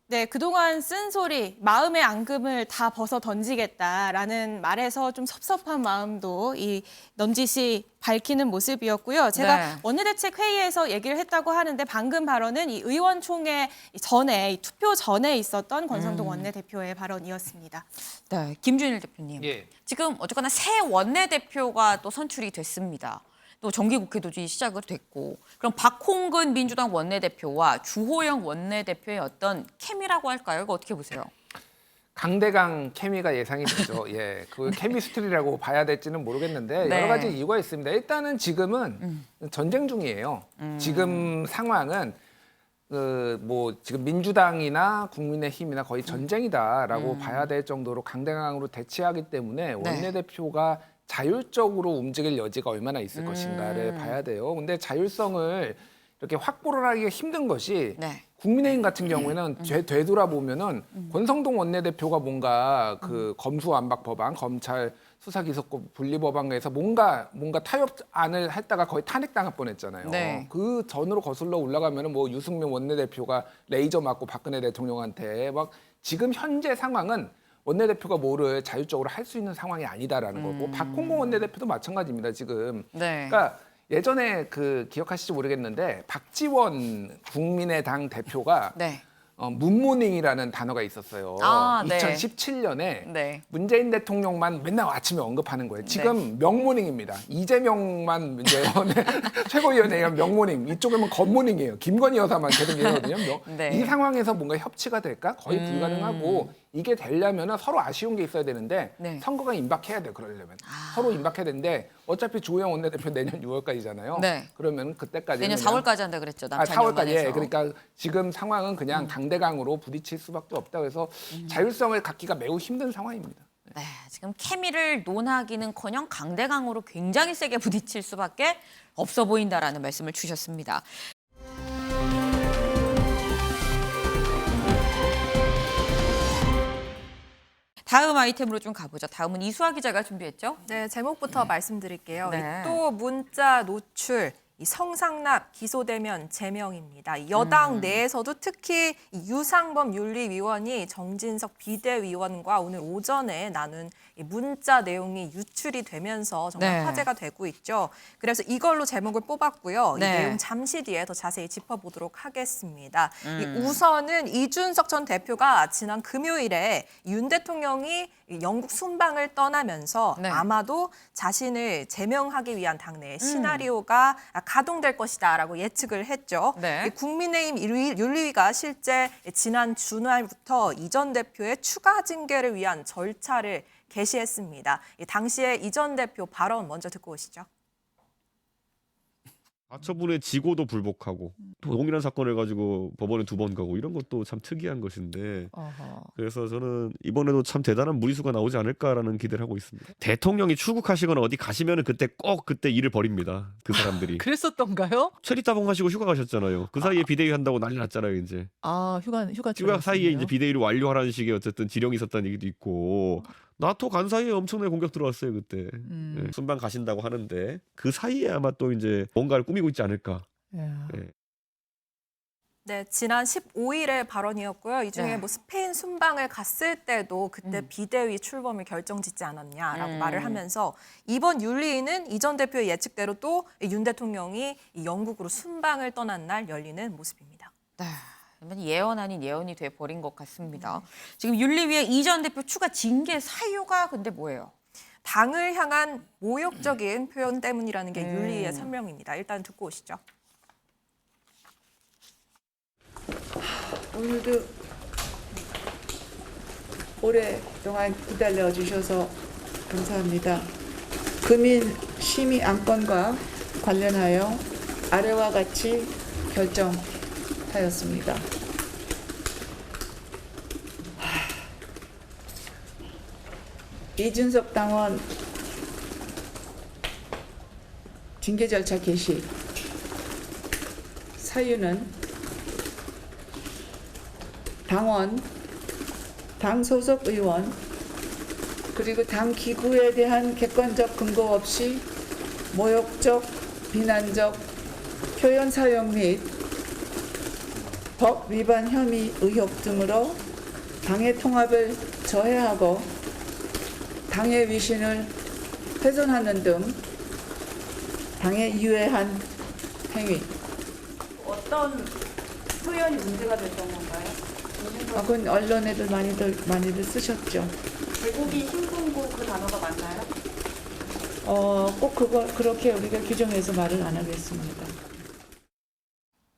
네, 그동안 쓴소리, 마음의 앙금을 다 벗어 던지겠다라는 말에서 좀 섭섭한 마음도 이 넘짓이 밝히는 모습이었고요. 제가 네. 원내대책 회의에서 얘기를 했다고 하는데 방금 발언은 이 의원총회 전에, 이 투표 전에 있었던 권성동 원내대표의 발언이었습니다. 네, 김준일 대표님. 예. 지금 어쨌거나 새 원내대표가 또 선출이 됐습니다. 또 정기국회도 이제 시작을 됐고 그럼 박홍근 민주당 원내대표와 주호영 원내대표의 어떤 케미라고 할까요? 이거 어떻게 보세요? 강대강 케미가 예상이 되죠. 예, 그 케미스트리라고 봐야 될지는 모르겠는데 네. 여러 가지 이유가 있습니다. 일단은 지금은 전쟁 중이에요. 지금 상황은 뭐 지금 민주당이나 국민의힘이나 거의 전쟁이다라고 봐야 될 정도로 강대강으로 대치하기 때문에 원내대표가 자율적으로 움직일 여지가 얼마나 있을 것인가를 봐야 돼요. 근데 자율성을 이렇게 확보를 하기가 힘든 것이 국민의힘 같은 경우에는 되돌아보면은 권성동 원내대표가 뭔가 그 검수완박 법안, 검찰 수사기소권 분리 법안에서 뭔가 타협안을 했다가 거의 탄핵당할 뻔했잖아요. 네. 그 전으로 거슬러 올라가면은 뭐 유승민 원내대표가 레이저 맞고 박근혜 대통령한테 막 지금 현재 상황은 원내대표가 뭐를 자율적으로 할 수 있는 상황이 아니다라는 거고 박홍근 원내대표도 마찬가지입니다. 지금. 네. 그러니까 예전에 그 기억하실지 모르겠는데 박지원 국민의당 대표가 문모닝이라는 단어가 있었어요. 아, 네. 2017년에 네. 문재인 대통령만 맨날 아침에 언급하는 거예요. 지금 명모닝입니다. 이재명만 이제 최고위원회에 명모닝, 이쪽에는 겉모닝이에요. 김건희 여사만 계속 얘기하거든요. 네. 이 상황에서 뭔가 협치가 될까? 거의 불가능하고 이게 되려면 서로 아쉬운 게 있어야 되는데 선거가 임박해야 돼요. 그러려면 서로 임박해야 되는데 어차피 주호영 원내대표 내년 6월까지잖아요. 그러면 그때까지 내년 4월까지 한다 그랬죠. 4월까지. 예. 그러니까 지금 상황은 그냥 강대강으로 부딪힐 수밖에 없다. 그래서 자율성을 갖기가 매우 힘든 상황입니다. 네, 지금 케미를 논하기는커녕 강대강으로 굉장히 세게 부딪힐 수밖에 없어 보인다라는 말씀을 주셨습니다. 다음 아이템으로 좀 가보죠. 다음은 이수아 기자가 준비했죠? 네, 제목부터 말씀드릴게요. 네. 또 문자 노출, 이 성상납 기소되면 제명입니다. 여당 내에서도 특히 이 유상범 윤리위원이 정진석 비대위원과 오늘 오전에 나눈 이 문자 내용이 유출이 되면서 정말 화제가 되고 있죠. 그래서 이걸로 제목을 뽑았고요. 이 내용 잠시 뒤에 더 자세히 짚어보도록 하겠습니다. 우선은 이준석 전 대표가 지난 금요일에 윤 대통령이 영국 순방을 떠나면서 아마도 자신을 제명하기 위한 당내의 시나리오가 가동될 것이다라고 예측을 했죠. 이 국민의힘 윤리위가 실제 지난 주말부터 이 전 대표의 추가 징계를 위한 절차를 개시했습니다. 당시에 이 전 대표 발언 먼저 듣고 오시죠. 가처분에 지고도 불복하고 동일한 사건을 가지고 법원에 2번 가고 이런 것도 참 특이한 것인데 그래서 저는 이번에도 참 대단한 무리수가 나오지 않을까라는 기대를 하고 있습니다. 대통령이 출국하시거나 어디 가시면 그때 꼭 그때 일을 벌입니다. 그 사람들이. 그랬었던가요? 체리 따봉 하시고 휴가 가셨잖아요. 그 사이에 비대위 한다고 난리 났잖아요. 이제. 휴가 휴가 사이에 이제 비대위를 완료하라는 식의 어쨌든 지령이 있었다는 얘기도 있고 나토 간 사이에 엄청나게 공격 들어왔어요 그때. 예, 순방 가신다고 하는데 그 사이에 아마 또 이제 뭔가를 꾸미고 있지 않을까. 예. 네, 지난 15일의 발언이었고요. 이 중에 네. 뭐 스페인 순방을 갔을 때도 그때 비대위 출범을 결정짓지 않았냐라고 말을 하면서 이번 윤리위는 이 전 대표의 예측대로 또 윤 대통령이 이 영국으로 순방을 떠난 날 열리는 모습입니다. 네. 예언 아닌 예언이 돼버린 것 같습니다. 지금 윤리위의 이 전 대표 추가 징계 사유가 근데 뭐예요? 당을 향한 모욕적인 표현 때문이라는 게 윤리위의 설명입니다. 일단 듣고 오시죠. 오늘도 오랫동안 기다려주셔서 감사합니다. 금인 심의 안건과 관련하여 아래와 같이 결정하였습니다. 이준석 당원 징계 절차 개시 사유는 당원, 당 소속 의원, 그리고 당 기구에 대한 객관적 근거 없이 모욕적, 비난적 표현 사용 및 법 위반 혐의 의혹 등으로 당의 통합을 저해하고 당의 위신을 훼손하는 등 당에 유해한 행위. 어떤 표현이 문제가 됐던 건가요? 그건 언론에도 많이들 쓰셨죠. 제국이 신군구 그 단어가 맞나요? 꼭 그렇게 우리가 규정해서 말을 안 하겠습니다.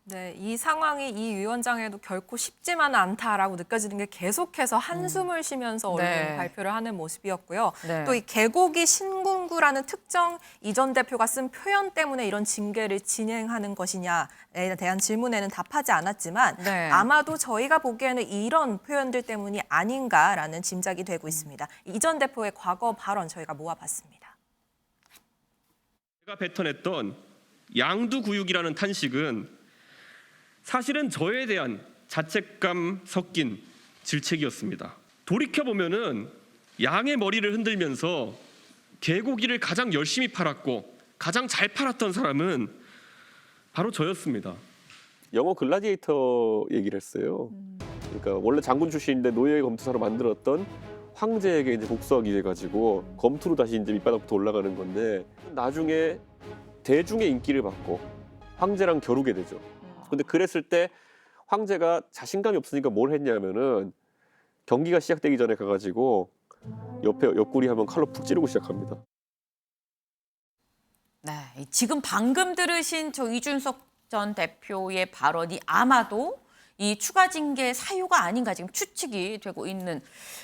네, 이 상황이 이 위원장에도 결코 쉽지만은 않다라고 느껴지는 게 계속해서 한숨을 쉬면서 언론 발표를 하는 모습이었고요. 또 이 개고기 신군구라는 특정 이 전 대표가 쓴 표현 때문에 이런 징계를 진행하는 것이냐에 대한 질문에는 답하지 않았지만 아마도 저희가 보기에는 이런 표현들 때문이 아닌가라는 짐작이 되고 있습니다. 이 전 대표의 과거 발언 저희가 모아봤습니다. 제가 뱉어냈던 양두구육이라는 탄식은 사실은 저에 대한 자책감 섞인 질책이었습니다. 돌이켜보면은 양의 머리를 흔들면서 개고기를 가장 열심히 팔았고 가장 잘 팔았던 사람은 바로 저였습니다. 영어 글라디에이터 얘기를 했어요. 그러니까 원래 장군 출신인데 노예 검투사로 만들었던 황제에게 이제 복수하기 돼가지고 검투로 다시 이제 밑바닥부터 올라가는 건데 나중에 대중의 인기를 받고 황제랑 겨루게 되죠. 근데 그랬을 때 황제가 자신감이 없으니까 뭘 했냐면은 경기가 시작되기 전에 가가지고 옆에 옆구리 한번 칼로 푹 찌르고 시작합니다. 네, 지금 방금 들으신 저 이준석 전 대표의 발언이 아마도 이 추가 징계 사유가 아닌가 지금 추측이 되고 있는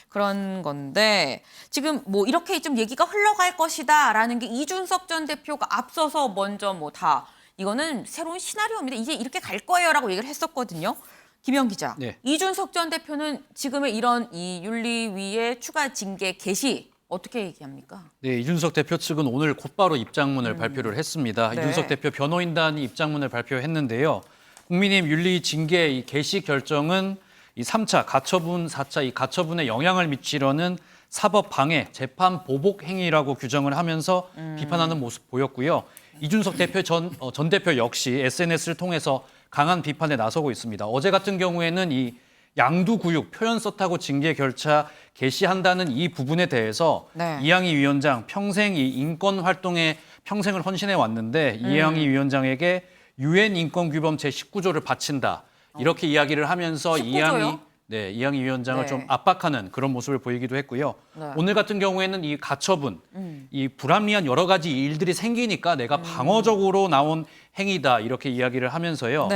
그런 건데 지금 뭐 이렇게 좀 얘기가 흘러갈 것이다라는 게 이준석 전 대표가 앞서서 먼저 뭐 다 이거는 새로운 시나리오입니다. 이제 이렇게 갈 거예요라고 얘기를 했었거든요. 김영 기자, 이준석 전 대표는 지금의 이런 이 윤리위의 추가 징계 개시 어떻게 얘기합니까? 네, 이준석 대표 측은 오늘 곧바로 입장문을 발표를 했습니다. 이준석 대표 변호인단이 입장문을 발표했는데요. 국민의힘 윤리 징계 이 개시 결정은 이 3차 가처분, 4차 이 가처분에 영향을 미치려는 사법 방해, 재판 보복 행위라고 규정을 하면서 비판하는 모습 보였고요. 이준석 대표 전 대표 역시 SNS를 통해서 강한 비판에 나서고 있습니다. 어제 같은 경우에는 이 양두구육 표현 썼다고 징계 결차 개시한다는 이 부분에 대해서 이양희 위원장 평생 이 인권 활동에 평생을 헌신해 왔는데 이양희 위원장에게 유엔 인권규범 제19조를 바친다. 이렇게 이야기를 하면서 19조요? 이양희 위원장을 좀 압박하는 그런 모습을 보이기도 했고요. 오늘 같은 경우에는 이 가처분, 이 불합리한 여러 가지 일들이 생기니까 내가 방어적으로 나온 행위다 이렇게 이야기를 하면서요.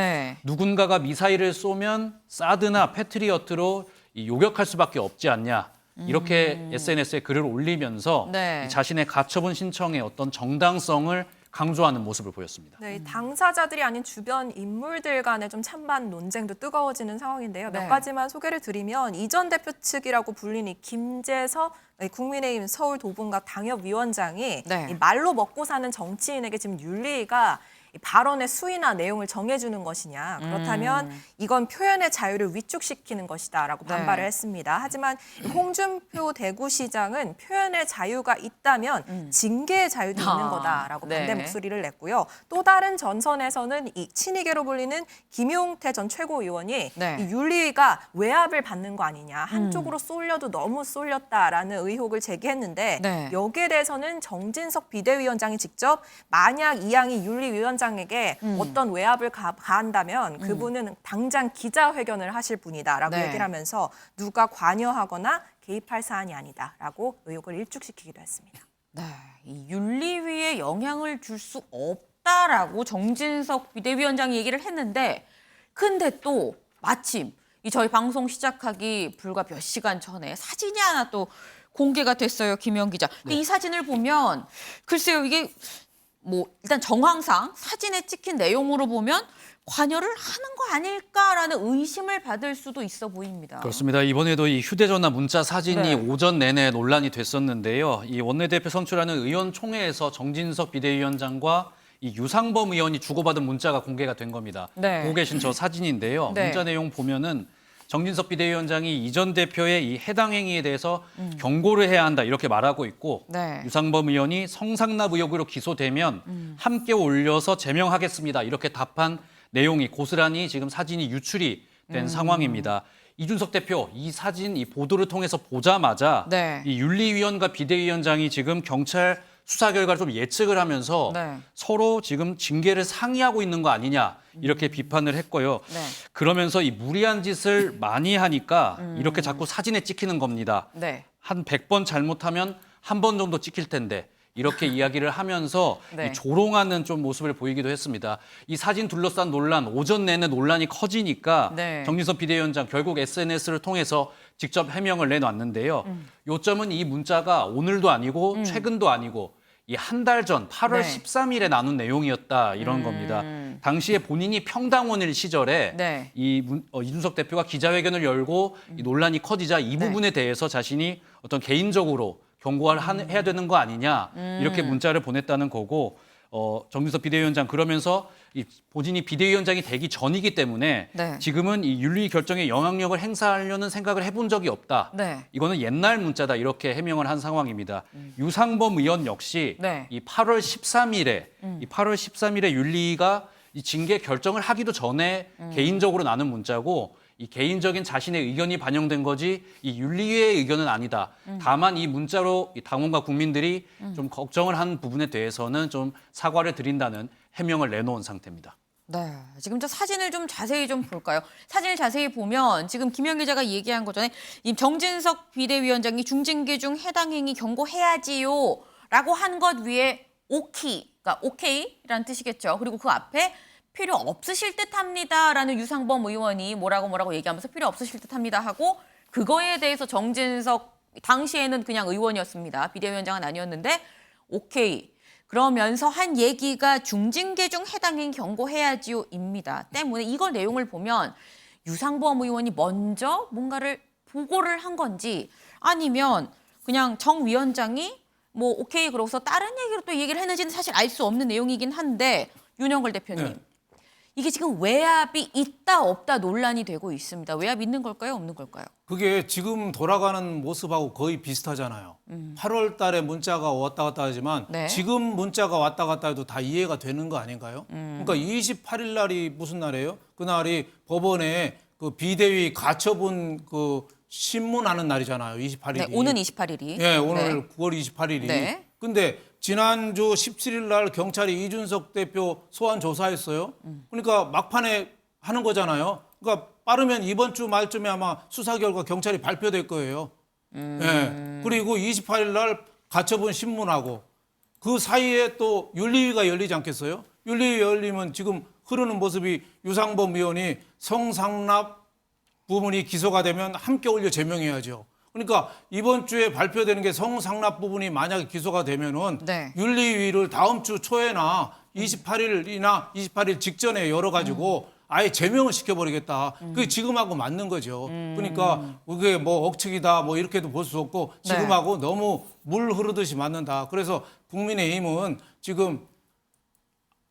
누군가가 미사일을 쏘면 사드나 패트리어트로 요격할 수밖에 없지 않냐. 이렇게 SNS에 글을 올리면서 자신의 가처분 신청의 어떤 정당성을 강조하는 모습을 보였습니다. 네, 당사자들이 아닌 주변 인물들 간의 좀 찬반 논쟁도 뜨거워지는 상황인데요. 몇 가지만 소개를 드리면 이 전 대표 측이라고 불리는 김재석 국민의힘 서울 도봉갑 당협위원장이 이 말로 먹고 사는 정치인에게 지금 윤리위가 이 발언의 수위나 내용을 정해주는 것이냐. 그렇다면 이건 표현의 자유를 위축시키는 것이다라고 반발을 했습니다. 하지만 홍준표 대구시장은 표현의 자유가 있다면 징계의 자유도 있는 거다라고 반대 목소리를 냈고요. 또 다른 전선에서는 이 친이계로 불리는 김용태 전 최고위원이 이 윤리위가 외압을 받는 거 아니냐. 한쪽으로 쏠려도 너무 쏠렸다라는 의혹을 제기했는데 여기에 대해서는 정진석 비대위원장이 직접 만약 이양희 윤리위원장에게 어떤 외압을 가한다면 그분은 당장 기자회견을 하실 분이다라고 얘기를 하면서 누가 관여하거나 개입할 사안이 아니다라고 의혹을 일축시키기도 했습니다. 네, 이 윤리위에 영향을 줄 수 없다라고 정진석 비대위원장이 얘기를 했는데 근데 또 마침 이 저희 방송 시작하기 불과 몇 시간 전에 사진이 하나 또 공개가 됐어요, 김영 기자. 근데 이 사진을 보면 글쎄요, 이게 뭐 일단 정황상 사진에 찍힌 내용으로 보면 관여를 하는 거 아닐까라는 의심을 받을 수도 있어 보입니다. 그렇습니다. 이번에도 이 휴대전화 문자 사진이 오전 내내 논란이 됐었는데요. 이 원내대표 선출하는 의원총회에서 정진석 비대위원장과 이 유상범 의원이 주고받은 문자가 공개가 된 겁니다. 보고 계신 저 사진인데요. 문자 내용 보면은 정진석 비대위원장이 이 전 대표의 이 해당 행위에 대해서 경고를 해야 한다 이렇게 말하고 있고 유상범 의원이 성상납 의혹으로 기소되면 함께 올려서 제명하겠습니다 이렇게 답한 내용이 고스란히 지금 사진이 유출이 된 상황입니다. 이준석 대표 이 사진 이 보도를 통해서 보자마자 이 윤리위원과 비대위원장이 지금 경찰 수사 결과를 좀 예측을 하면서 서로 지금 징계를 상의하고 있는 거 아니냐 이렇게 비판을 했고요. 그러면서 이 무리한 짓을 많이 하니까 이렇게 자꾸 사진에 찍히는 겁니다. 한 100번 잘못하면 한 번 정도 찍힐 텐데 이렇게 이야기를 하면서 이 조롱하는 좀 모습을 보이기도 했습니다. 이 사진 둘러싼 논란, 오전 내내 논란이 커지니까 정진석 비대위원장 결국 SNS를 통해서 직접 해명을 내놨는데요. 요점은 이 문자가 오늘도 아니고 최근도 아니고 이 한 달 전 8월 13일에 나눈 내용이었다 이런 겁니다. 당시에 본인이 평당원일 시절에 이준석 대표가 기자회견을 열고 이 논란이 커지자 이 부분에 대해서 자신이 어떤 개인적으로 경고를 해야 되는 거 아니냐 이렇게 문자를 보냈다는 거고 정진석 비대위원장 그러면서 본인이 비대위원장이 되기 전이기 때문에 지금은 이 윤리 결정에 영향력을 행사하려는 생각을 해본 적이 없다. 이거는 옛날 문자다 이렇게 해명을 한 상황입니다. 유상범 의원 역시 이 8월 13일에 윤리가 이 징계 결정을 하기도 전에 개인적으로 나눈 문자고 이 개인적인 자신의 의견이 반영된 거지 이 윤리위의 의견은 아니다. 다만 이 문자로 이 당원과 국민들이 좀 걱정을 한 부분에 대해서는 좀 사과를 드린다는 해명을 내놓은 상태입니다. 네, 지금 저 사진을 좀 자세히 좀 볼까요? 사진을 자세히 보면 지금 김영 기자가 얘기한 거 전에 이 정진석 비대위원장이 중징계 중 해당 행위 경고해야지요 라고 한 것 위에 오케이, 그러니까 오케이라는 뜻이겠죠. 그리고 그 앞에 필요 없으실 듯합니다라는 유상범 의원이 뭐라고 얘기하면서 필요 없으실 듯합니다 하고 그거에 대해서 정진석 당시에는 그냥 의원이었습니다. 비대위원장은 아니었는데 오케이. 그러면서 한 얘기가 중징계 중 해당인 경고해야지요입니다. 때문에 이거 내용을 보면 유상범 의원이 먼저 뭔가를 보고를 한 건지 아니면 그냥 정 위원장이 뭐 오케이 그러고서 다른 얘기로 또 얘기를 했는지는 사실 알 수 없는 내용이긴 한데 윤영걸 대표님. 이게 지금 외압이 있다 없다 논란이 되고 있습니다. 외압 있는 걸까요? 없는 걸까요? 그게 지금 돌아가는 모습하고 거의 비슷하잖아요. 8월 달에 문자가 왔다 갔다 하지만 지금 문자가 왔다 갔다 해도 다 이해가 되는 거 아닌가요? 그러니까 28일 날이 무슨 날이에요? 그날이 법원에 그 비대위 가처분 그 신문하는 날이잖아요. 28일이. 오는 28일이. 네, 오늘 9월 28일이. 근데 지난주 17일 날 경찰이 이준석 대표 소환 조사했어요. 그러니까 막판에 하는 거잖아요. 그러니까 빠르면 이번 주 말쯤에 아마 수사 결과 경찰이 발표될 거예요. 네. 그리고 28일 날 가처분 신문하고 그 사이에 또 윤리위가 열리지 않겠어요? 윤리위 열리면 지금 흐르는 모습이 유상범 의원이 성상납 부분이 기소가 되면 함께 올려 제명해야죠. 그러니까 이번 주에 발표되는 게 성상납 부분이 만약에 기소가 되면은 윤리위를 다음 주 초에나 28일이나 28일 직전에 열어가지고 아예 제명을 시켜버리겠다. 그게 지금하고 맞는 거죠. 그러니까 그게 뭐 억측이다 뭐 이렇게도 볼 수 없고 지금하고 너무 물 흐르듯이 맞는다. 그래서 국민의힘은 지금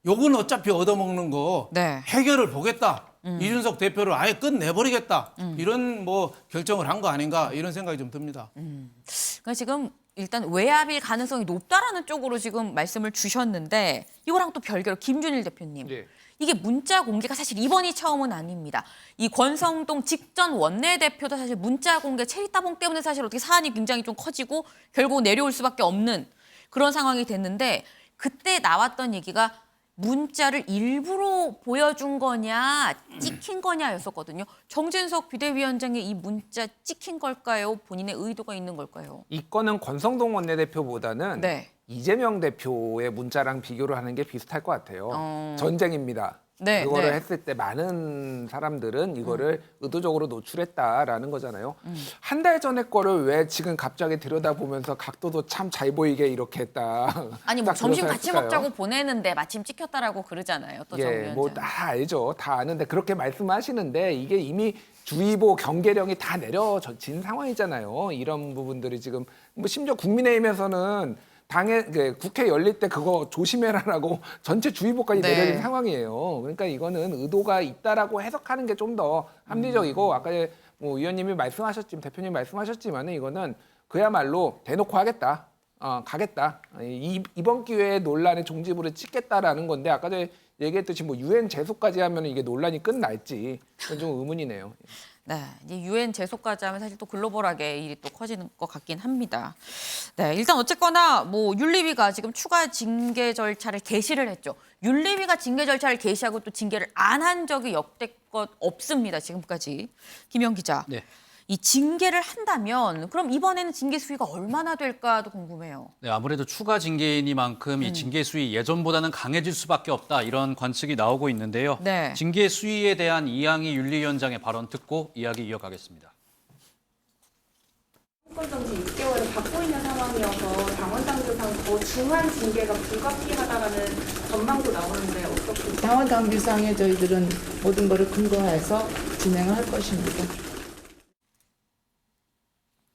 욕은 어차피 얻어먹는 거 네. 해결을 보겠다. 이준석 대표를 아예 끝내버리겠다. 이런 뭐 결정을 한 거 아닌가 이런 생각이 좀 듭니다. 그러니까 지금 일단 외압일 가능성이 높다라는 쪽으로 지금 말씀을 주셨는데 이거랑 또 별개로 김준일 대표님. 예. 이게 문자 공개가 사실 이번이 처음은 아닙니다. 이 권성동 직전 원내대표도 사실 문자 공개 체리따봉 때문에 사실 어떻게 사안이 굉장히 좀 커지고 결국 내려올 수밖에 없는 그런 상황이 됐는데 그때 나왔던 얘기가 문자를 일부러 보여준 거냐 찍힌 거냐였었거든요. 정진석 비대위원장의 이 문자 찍힌 걸까요? 본인의 의도가 있는 걸까요? 이 건은 권성동 원내대표보다는 네. 이재명 대표의 문자랑 비교를 하는 게 비슷할 것 같아요. 전쟁입니다. 네, 그거를 네. 했을 때 많은 사람들은 이거를 의도적으로 노출했다라는 거잖아요. 한 달 전에 거를 왜 지금 갑자기 들여다보면서 각도도 참 잘 보이게 이렇게 했다. 아니 뭐 딱 점심 그래서 같이 했을까요? 먹자고 보내는데 마침 찍혔다라고 그러잖아요. 또 정 예, 위원장. 뭐 다 알죠. 다 아는데 그렇게 말씀하시는데 이게 이미 주의보 경계령이 다 내려진 상황이잖아요. 이런 부분들이 지금 뭐 심지어 국민의힘에서는 국회 열릴 때 그거 조심해라라고 전체 주의보까지 네. 내려진 상황이에요. 그러니까 이거는 의도가 있다라고 해석하는 게 좀 더 합리적이고 아까 뭐 의원님이 말씀하셨지만 대표님 말씀하셨지만은 이거는 그야말로 대놓고 하겠다. 가겠다. 이번 기회에 논란의 종지부를 찍겠다라는 건데 아까 전에 얘기했듯이 뭐 유엔 제소까지 하면 이게 논란이 끝날지 그건 좀 의문이네요. 네, 이제 유엔 제소까지 하면 사실 또 글로벌하게 일이 또 커지는 것 같긴 합니다. 네, 일단 어쨌거나 뭐 윤리위가 지금 추가 징계 절차를 개시를 했죠. 윤리위가 징계 절차를 개시하고 또 징계를 안 한 적이 역대껏 없습니다. 지금까지. 김영 기자. 네. 이 징계를 한다면 그럼 이번에는 징계 수위가 얼마나 될까도 궁금해요. 네, 아무래도 추가 징계이니만큼 이 징계 수위 예전보다는 강해질 수밖에 없다 이런 관측이 나오고 있는데요. 네. 징계 수위에 대한 이양희 윤리위원장의 발언 듣고 이야기 이어가겠습니다. 정지 6개월을 받고 있는 상황이어서 당원 당규상 더 중한 징계가 불가피하다라는 전망도 나오는데 어떻게? 당원 당규상에 저희들은 모든 것을 근거해서 진행을 할 것입니다.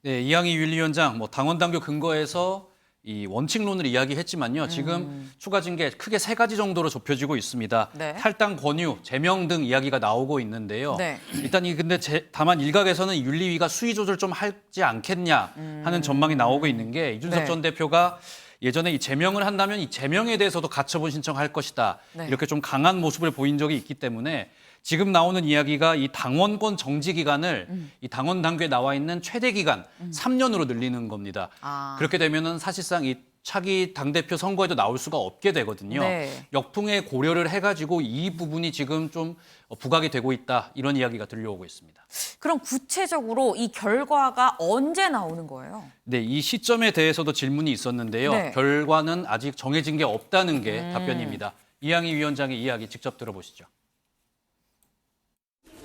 네, 이양희 윤리위원장 당원 당규 근거에서 이 원칙론을 이야기했지만요. 지금 추가 징계 크게 세 가지 정도로 좁혀지고 있습니다. 네. 탈당 권유, 제명 등 이야기가 나오고 있는데요. 네. 일단 근데 다만 일각에서는 윤리위가 수위 조절 좀 하지 않겠냐 하는 전망이 나오고 있는 게 이준석 네. 전 대표가 예전에 이 제명을 한다면 이 제명에 대해서도 가처분 신청할 것이다. 네. 이렇게 좀 강한 모습을 보인 적이 있기 때문에 지금 나오는 이야기가 이 당원권 정지 기간을 이 당원 당규에 나와 있는 최대 기간 3년으로 늘리는 겁니다. 아. 그렇게 되면은 사실상 이 차기 당대표 선거에도 나올 수가 없게 되거든요. 네. 역풍에 고려를 해가지고 이 부분이 지금 좀 부각이 되고 있다. 이런 이야기가 들려오고 있습니다. 그럼 구체적으로 이 결과가 언제 나오는 거예요? 네, 이 시점에 대해서도 질문이 있었는데요. 네. 결과는 아직 정해진 게 없다는 게 답변입니다. 이양희 위원장의 이야기 직접 들어보시죠.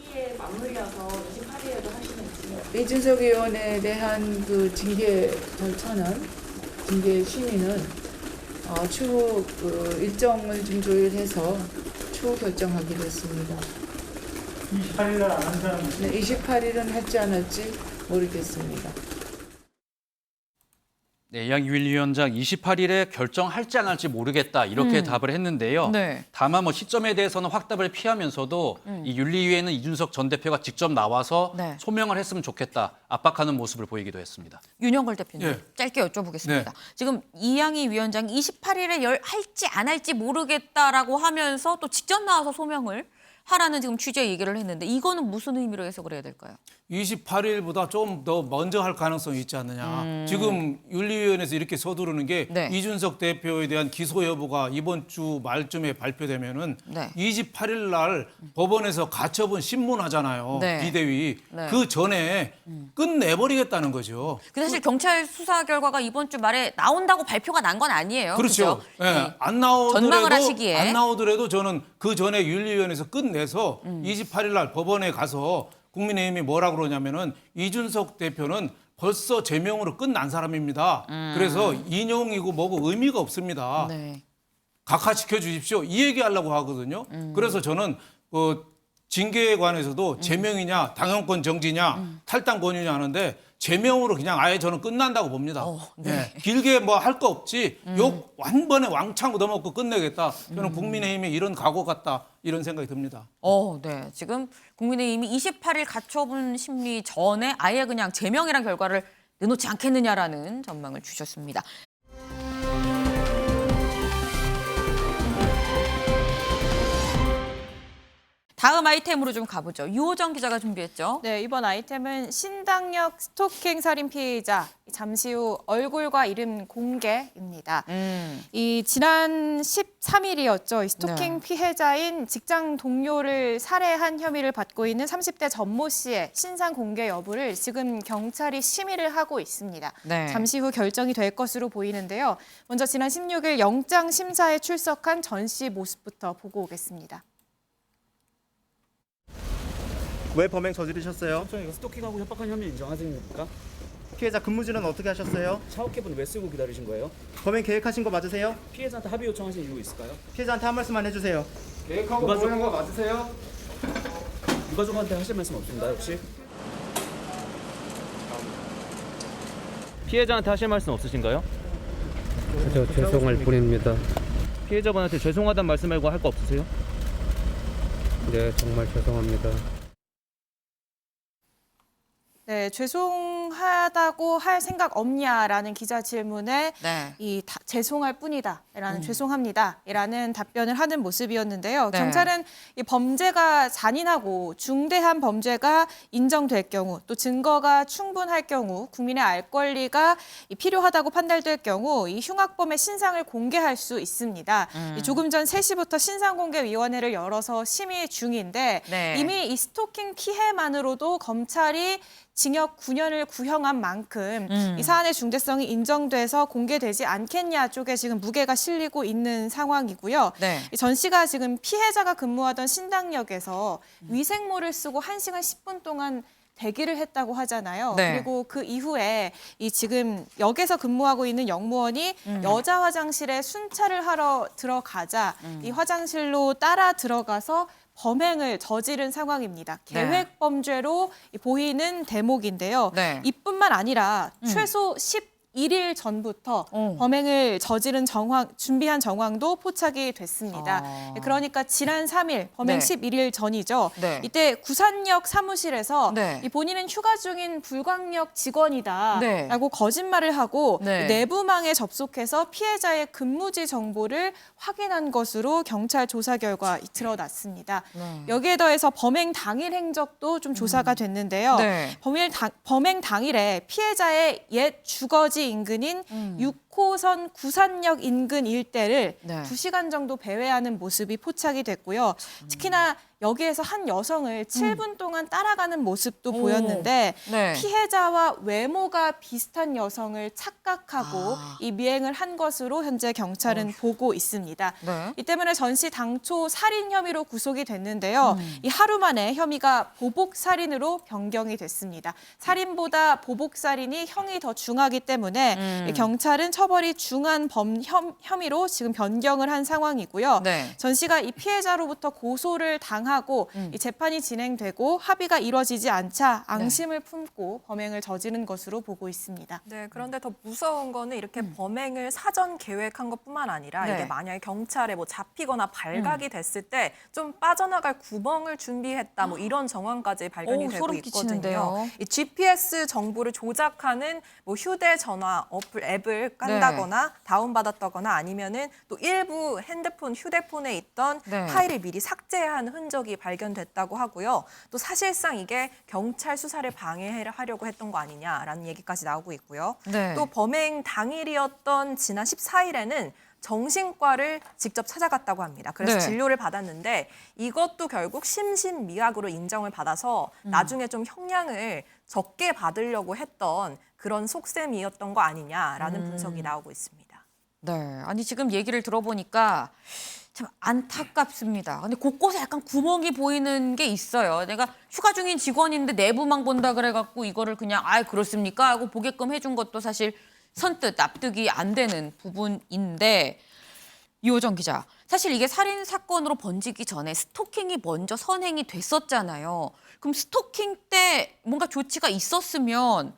시기에 맞물려서 28일에도 하시는지. 이준석 의원에 대한 그 징계 절차는 징계 심의는 추후 일정을 좀 조율해서 추후 결정하기로 했습니다. 28일 날 안 한다는 네, 28일은 할지 안 할지 모르겠습니다. 네, 이양희 위원장 28일에 결정할지 안 할지 모르겠다 이렇게 답을 했는데요. 네. 다만 시점에 대해서는 확답을 피하면서도 이 윤리위에는 이준석 전 대표가 직접 나와서 네. 소명을 했으면 좋겠다 압박하는 모습을 보이기도 했습니다. 윤영걸 대표님 예. 짧게 여쭤보겠습니다. 네. 지금 이양희 위원장이 28일에 할지 안 할지 모르겠다라고 하면서 또 직접 나와서 소명을 하라는 지금 취지의 얘기를 했는데 이거는 무슨 의미로 해석을 해야 될까요? 28일보다 좀 더 먼저 할 가능성이 있지 않느냐. 지금 윤리위원회에서 이렇게 서두르는 게 네. 이준석 대표에 대한 기소 여부가 이번 주 말쯤에 발표되면은 네. 28일 날 법원에서 가처분 신문하잖아요. 네. 비대위. 네. 그 전에 끝내버리겠다는 거죠. 근데 사실 경찰 수사 결과가 이번 주 말에 나온다고 발표가 난 건 아니에요. 그렇죠. 그죠? 예, 네. 안 전망을 하시기에. 나오더라도 저는 그 전에 윤리위원회에서 끝내서 28일 날 법원에 가서 국민의힘이 뭐라 그러냐면은 이준석 대표는 벌써 제명으로 끝난 사람입니다. 그래서 인용이고 뭐고 의미가 없습니다. 네. 각하시켜 주십시오. 이 얘기하려고 하거든요. 그래서 저는 징계에 관해서도 제명이냐 당연권 정지냐 탈당 권유냐 하는데 제명으로 그냥 아예 저는 끝난다고 봅니다. 네. 길게 뭐 할 거 없지 욕 한 번에 왕창 얻어먹고 끝내겠다. 저는 국민의힘이 이런 각오 같다 이런 생각이 듭니다. 네. 지금 국민의힘이 28일 가처분 심리 전에 아예 그냥 제명이란 결과를 내놓지 않겠느냐라는 전망을 주셨습니다. 다음 아이템으로 좀 가보죠. 유호정 기자가 준비했죠. 네, 이번 아이템은 신당역 스토킹 살인 피해자 잠시 후 얼굴과 이름 공개입니다. 이 지난 13일이었죠. 이 스토킹 피해자인 직장 동료를 살해한 혐의를 받고 있는 30대 전모 씨의 신상 공개 여부를 지금 경찰이 심의를 하고 있습니다. 네. 잠시 후 결정이 될 것으로 보이는데요. 먼저 지난 16일 영장 심사에 출석한 전 씨 모습부터 보고 오겠습니다. 왜 범행 저지르셨어요? 이거 스토킹하고 협박한 혐의 인정하십니까? 피해자 근무지는 어떻게 하셨어요? 샤워캡은 왜 쓰고 기다리신 거예요? 범행 계획하신 거 맞으세요? 피해자한테 합의 요청하신 이유 있을까요? 피해자한테 한 말씀만 해주세요. 계획하고 보는 거 맞으세요? 유가족한테 하실 말씀 없습니다, 혹시? 피해자한테 하실 말씀 없으신가요? 저 죄송할 뿐입니다. 피해자분한테 죄송하다는 말씀 말고 할 거 없으세요? 네, 정말 죄송합니다. 네, 죄송하다고 할 생각 없냐라는 기자 질문에 죄송할 뿐이다라는 죄송합니다라는 답변을 하는 모습이었는데요. 네. 경찰은 이 범죄가 잔인하고 중대한 범죄가 인정될 경우 또 증거가 충분할 경우 국민의 알 권리가 필요하다고 판단될 경우 이 흉악범의 신상을 공개할 수 있습니다. 조금 전 3시부터 신상공개위원회를 열어서 심의 중인데 이미 이 스토킹 피해만으로도 검찰이 징역 9년을 구형한 만큼 이 사안의 중대성이 인정돼서 공개되지 않겠냐 쪽에 지금 무게가 실리고 있는 상황이고요. 이 전 씨가 지금 피해자가 근무하던 신당역에서 위생모를 쓰고 1시간 10분 동안 대기를 했다고 하잖아요. 그리고 그 이후에 이 지금 역에서 근무하고 있는 역무원이 여자 화장실에 순찰을 하러 들어가자 이 화장실로 따라 들어가서 범행을 저지른 상황입니다. 계획 범죄로 보이는 대목인데요. 이뿐만 아니라 최소 11일 전부터 범행을 저지른 준비한 정황도 포착이 됐습니다. 그러니까 지난 3일, 범행 11일 전이죠. 이때 구산역 사무실에서 이 본인은 휴가 중인 불광역 직원이다라고 거짓말을 하고 내부망에 접속해서 피해자의 근무지 정보를 확인한 것으로 경찰 조사 결과 드러났습니다. 여기에 더해서 범행 당일 행적도 좀 조사가 됐는데요. 범행 당일에 피해자의 옛 주거지 인근인 6호선 구산역 인근 일대를 2시간 정도 배회하는 모습이 포착이 됐고요. 특히나 여기에서 한 여성을 7분 동안 따라가는 모습도 보였는데 피해자와 외모가 비슷한 여성을 착각하고 이 미행을 한 것으로 현재 경찰은 보고 있습니다. 이 때문에 전 씨 당초 살인 혐의로 구속이 됐는데요. 이 하루 만에 혐의가 보복 살인으로 변경이 됐습니다. 살인보다 보복 살인이 형이 더 중하기 때문에 경찰은 처벌이 중한 혐의로 지금 변경을 한 상황이고요. 전 씨가 이 피해자로부터 고소를 당하고 이 재판이 진행되고 합의가 이뤄지지 않자 앙심을 품고 범행을 저지른 것으로 보고 있습니다. 네, 그런데 더 무서운 거는 이렇게 범행을 사전 계획한 것뿐만 아니라 이게 만약에 경찰에 뭐 잡히거나 발각이 됐을 때 좀 빠져나갈 구멍을 준비했다 뭐 이런 정황까지 발견이 되고 있거든요. 이 GPS 정보를 조작하는 뭐 휴대전화 앱을 깐다거나 다운받았다거나 아니면은 또 일부 휴대폰에 있던 파일을 미리 삭제한 흔적이 발견됐다고 하고요. 또 사실상 이게 경찰 수사를 방해하려고 했던 거 아니냐라는 얘기까지 나오고 있고요. 또 범행 당일이었던 지난 14일에는 정신과를 직접 찾아갔다고 합니다. 그래서 진료를 받았는데 이것도 결국 심신미약으로 인정을 받아서 나중에 좀 형량을 적게 받으려고 했던 그런 속셈이었던 거 아니냐라는 분석이 나오고 있습니다. 아니 지금 얘기를 들어보니까 참 안타깝습니다. 근데 곳곳에 약간 구멍이 보이는 게 있어요. 내가 휴가 중인 직원인데 내부망 본다 그래갖고 이거를 그냥 그렇습니까? 하고 보게끔 해준 것도 사실 선뜻 납득이 안 되는 부분인데 이호정 기자, 사실 이게 살인 사건으로 번지기 전에 스토킹이 먼저 선행이 됐었잖아요. 그럼 스토킹 때 뭔가 조치가 있었으면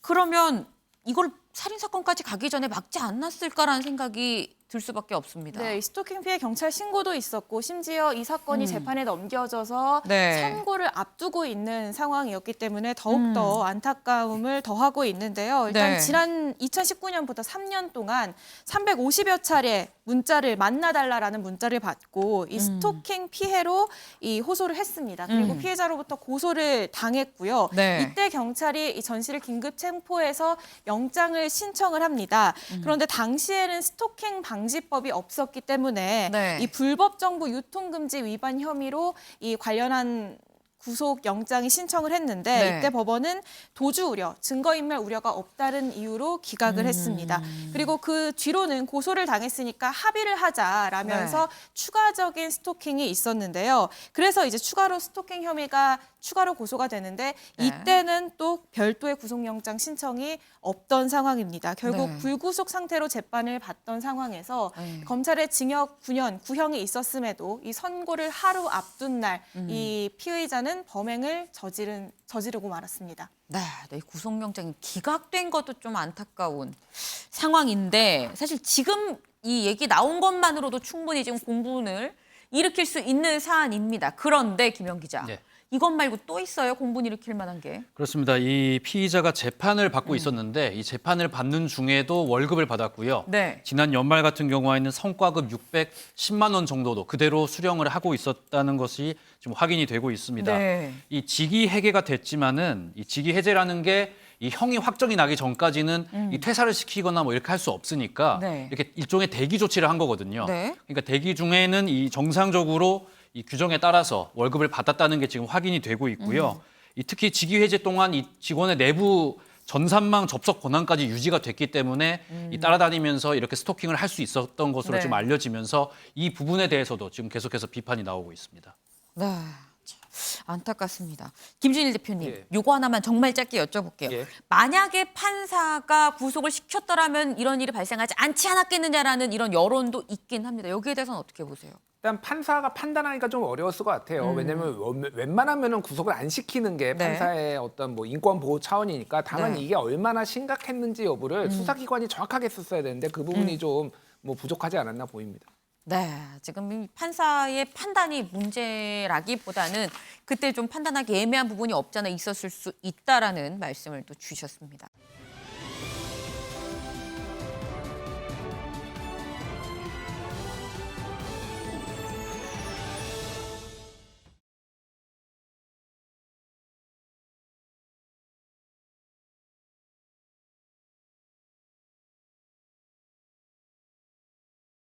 그러면 이걸 살인 사건까지 가기 전에 막지 않았을까라는 생각이 들 수밖에 없습니다. 네, 이 스토킹 피해 경찰 신고도 있었고 심지어 이 사건이 재판에 넘겨져서 네. 선고를 앞두고 있는 상황이었기 때문에 더욱더 안타까움을 더하고 있는데요. 일단 네. 지난 2019년부터 3년 동안 350여 차례 문자를 만나달라라는 문자를 받고 이 스토킹 피해로 이 호소를 했습니다. 그리고 피해자로부터 고소를 당했고요. 네. 이때 경찰이 이 전 씨를 긴급 체포해서 영장을 신청을 합니다. 그런데 당시에는 스토킹 방지법이 없었기 때문에 네. 이 불법 정보 유통 금지 위반 혐의로 이 관련한 구속 영장이 신청을 했는데 네. 이때 법원은 도주 우려, 증거인멸 우려가 없다는 이유로 기각을 했습니다. 그리고 그 뒤로는 고소를 당했으니까 합의를 하자라면서 추가적인 스토킹이 있었는데요. 그래서 이제 추가로 스토킹 혐의가 추가로 고소가 되는데 이때는 또 별도의 구속영장 신청이 없던 상황입니다. 결국 네. 불구속 상태로 재판을 받던 상황에서 검찰의 징역 9년 구형이 있었음에도 이 선고를 하루 앞둔 날 이 피의자는 범행을 저지르고 말았습니다. 네, 구속영장이 기각된 것도 좀 안타까운 상황인데 사실 지금 이 얘기 나온 것만으로도 충분히 지금 공분을 일으킬 수 있는 사안입니다. 그런데 김영 기자, 네. 이것 말고 또 있어요? 공분 일으킬 만한 게? 그렇습니다. 이 피의자가 재판을 받고 있었는데 이 재판을 받는 중에도 월급을 받았고요. 네. 지난 연말 같은 경우에는 성과급 610만 원 정도도 그대로 수령을 하고 있었다는 것이 지금 확인이 되고 있습니다. 네. 이 직위 해제가 됐지만은 이 직위 해제라는 게 이 형이 확정이 나기 전까지는 이 퇴사를 시키거나 뭐 이렇게 할 수 없으니까 네. 이렇게 일종의 대기 조치를 한 거거든요. 네. 그러니까 대기 중에는 이 정상적으로 이 규정에 따라서 월급을 받았다는 게 지금 확인이 되고 있고요. 이 특히 직위 해제 동안 이 직원의 내부 전산망 접속 권한까지 유지가 됐기 때문에 이 따라다니면서 이렇게 스토킹을 할 수 있었던 것으로 네. 좀 알려지면서 이 부분에 대해서도 지금 계속해서 비판이 나오고 있습니다. 네. 참, 안타깝습니다. 김준일 대표님, 예. 요거 하나만 정말 짧게 여쭤볼게요. 예. 만약에 판사가 구속을 시켰더라면 이런 일이 발생하지 않지 않았겠느냐라는 이런 여론도 있긴 합니다. 여기에 대해서는 어떻게 보세요? 일단 판사가 판단하기가 좀 어려웠을 것 같아요. 왜냐하면 웬만하면은 구속을 안 시키는 게 네. 판사의 어떤 뭐 인권 보호 차원이니까 다만 네. 이게 얼마나 심각했는지 여부를 수사기관이 정확하게 했었어야 되는데 그 부분이 좀 뭐 부족하지 않았나 보입니다. 네, 지금 이 판사의 판단이 문제라기보다는 그때 좀 판단하기 애매한 부분이 없지 않아 있었을 수 있다라는 말씀을 또 주셨습니다.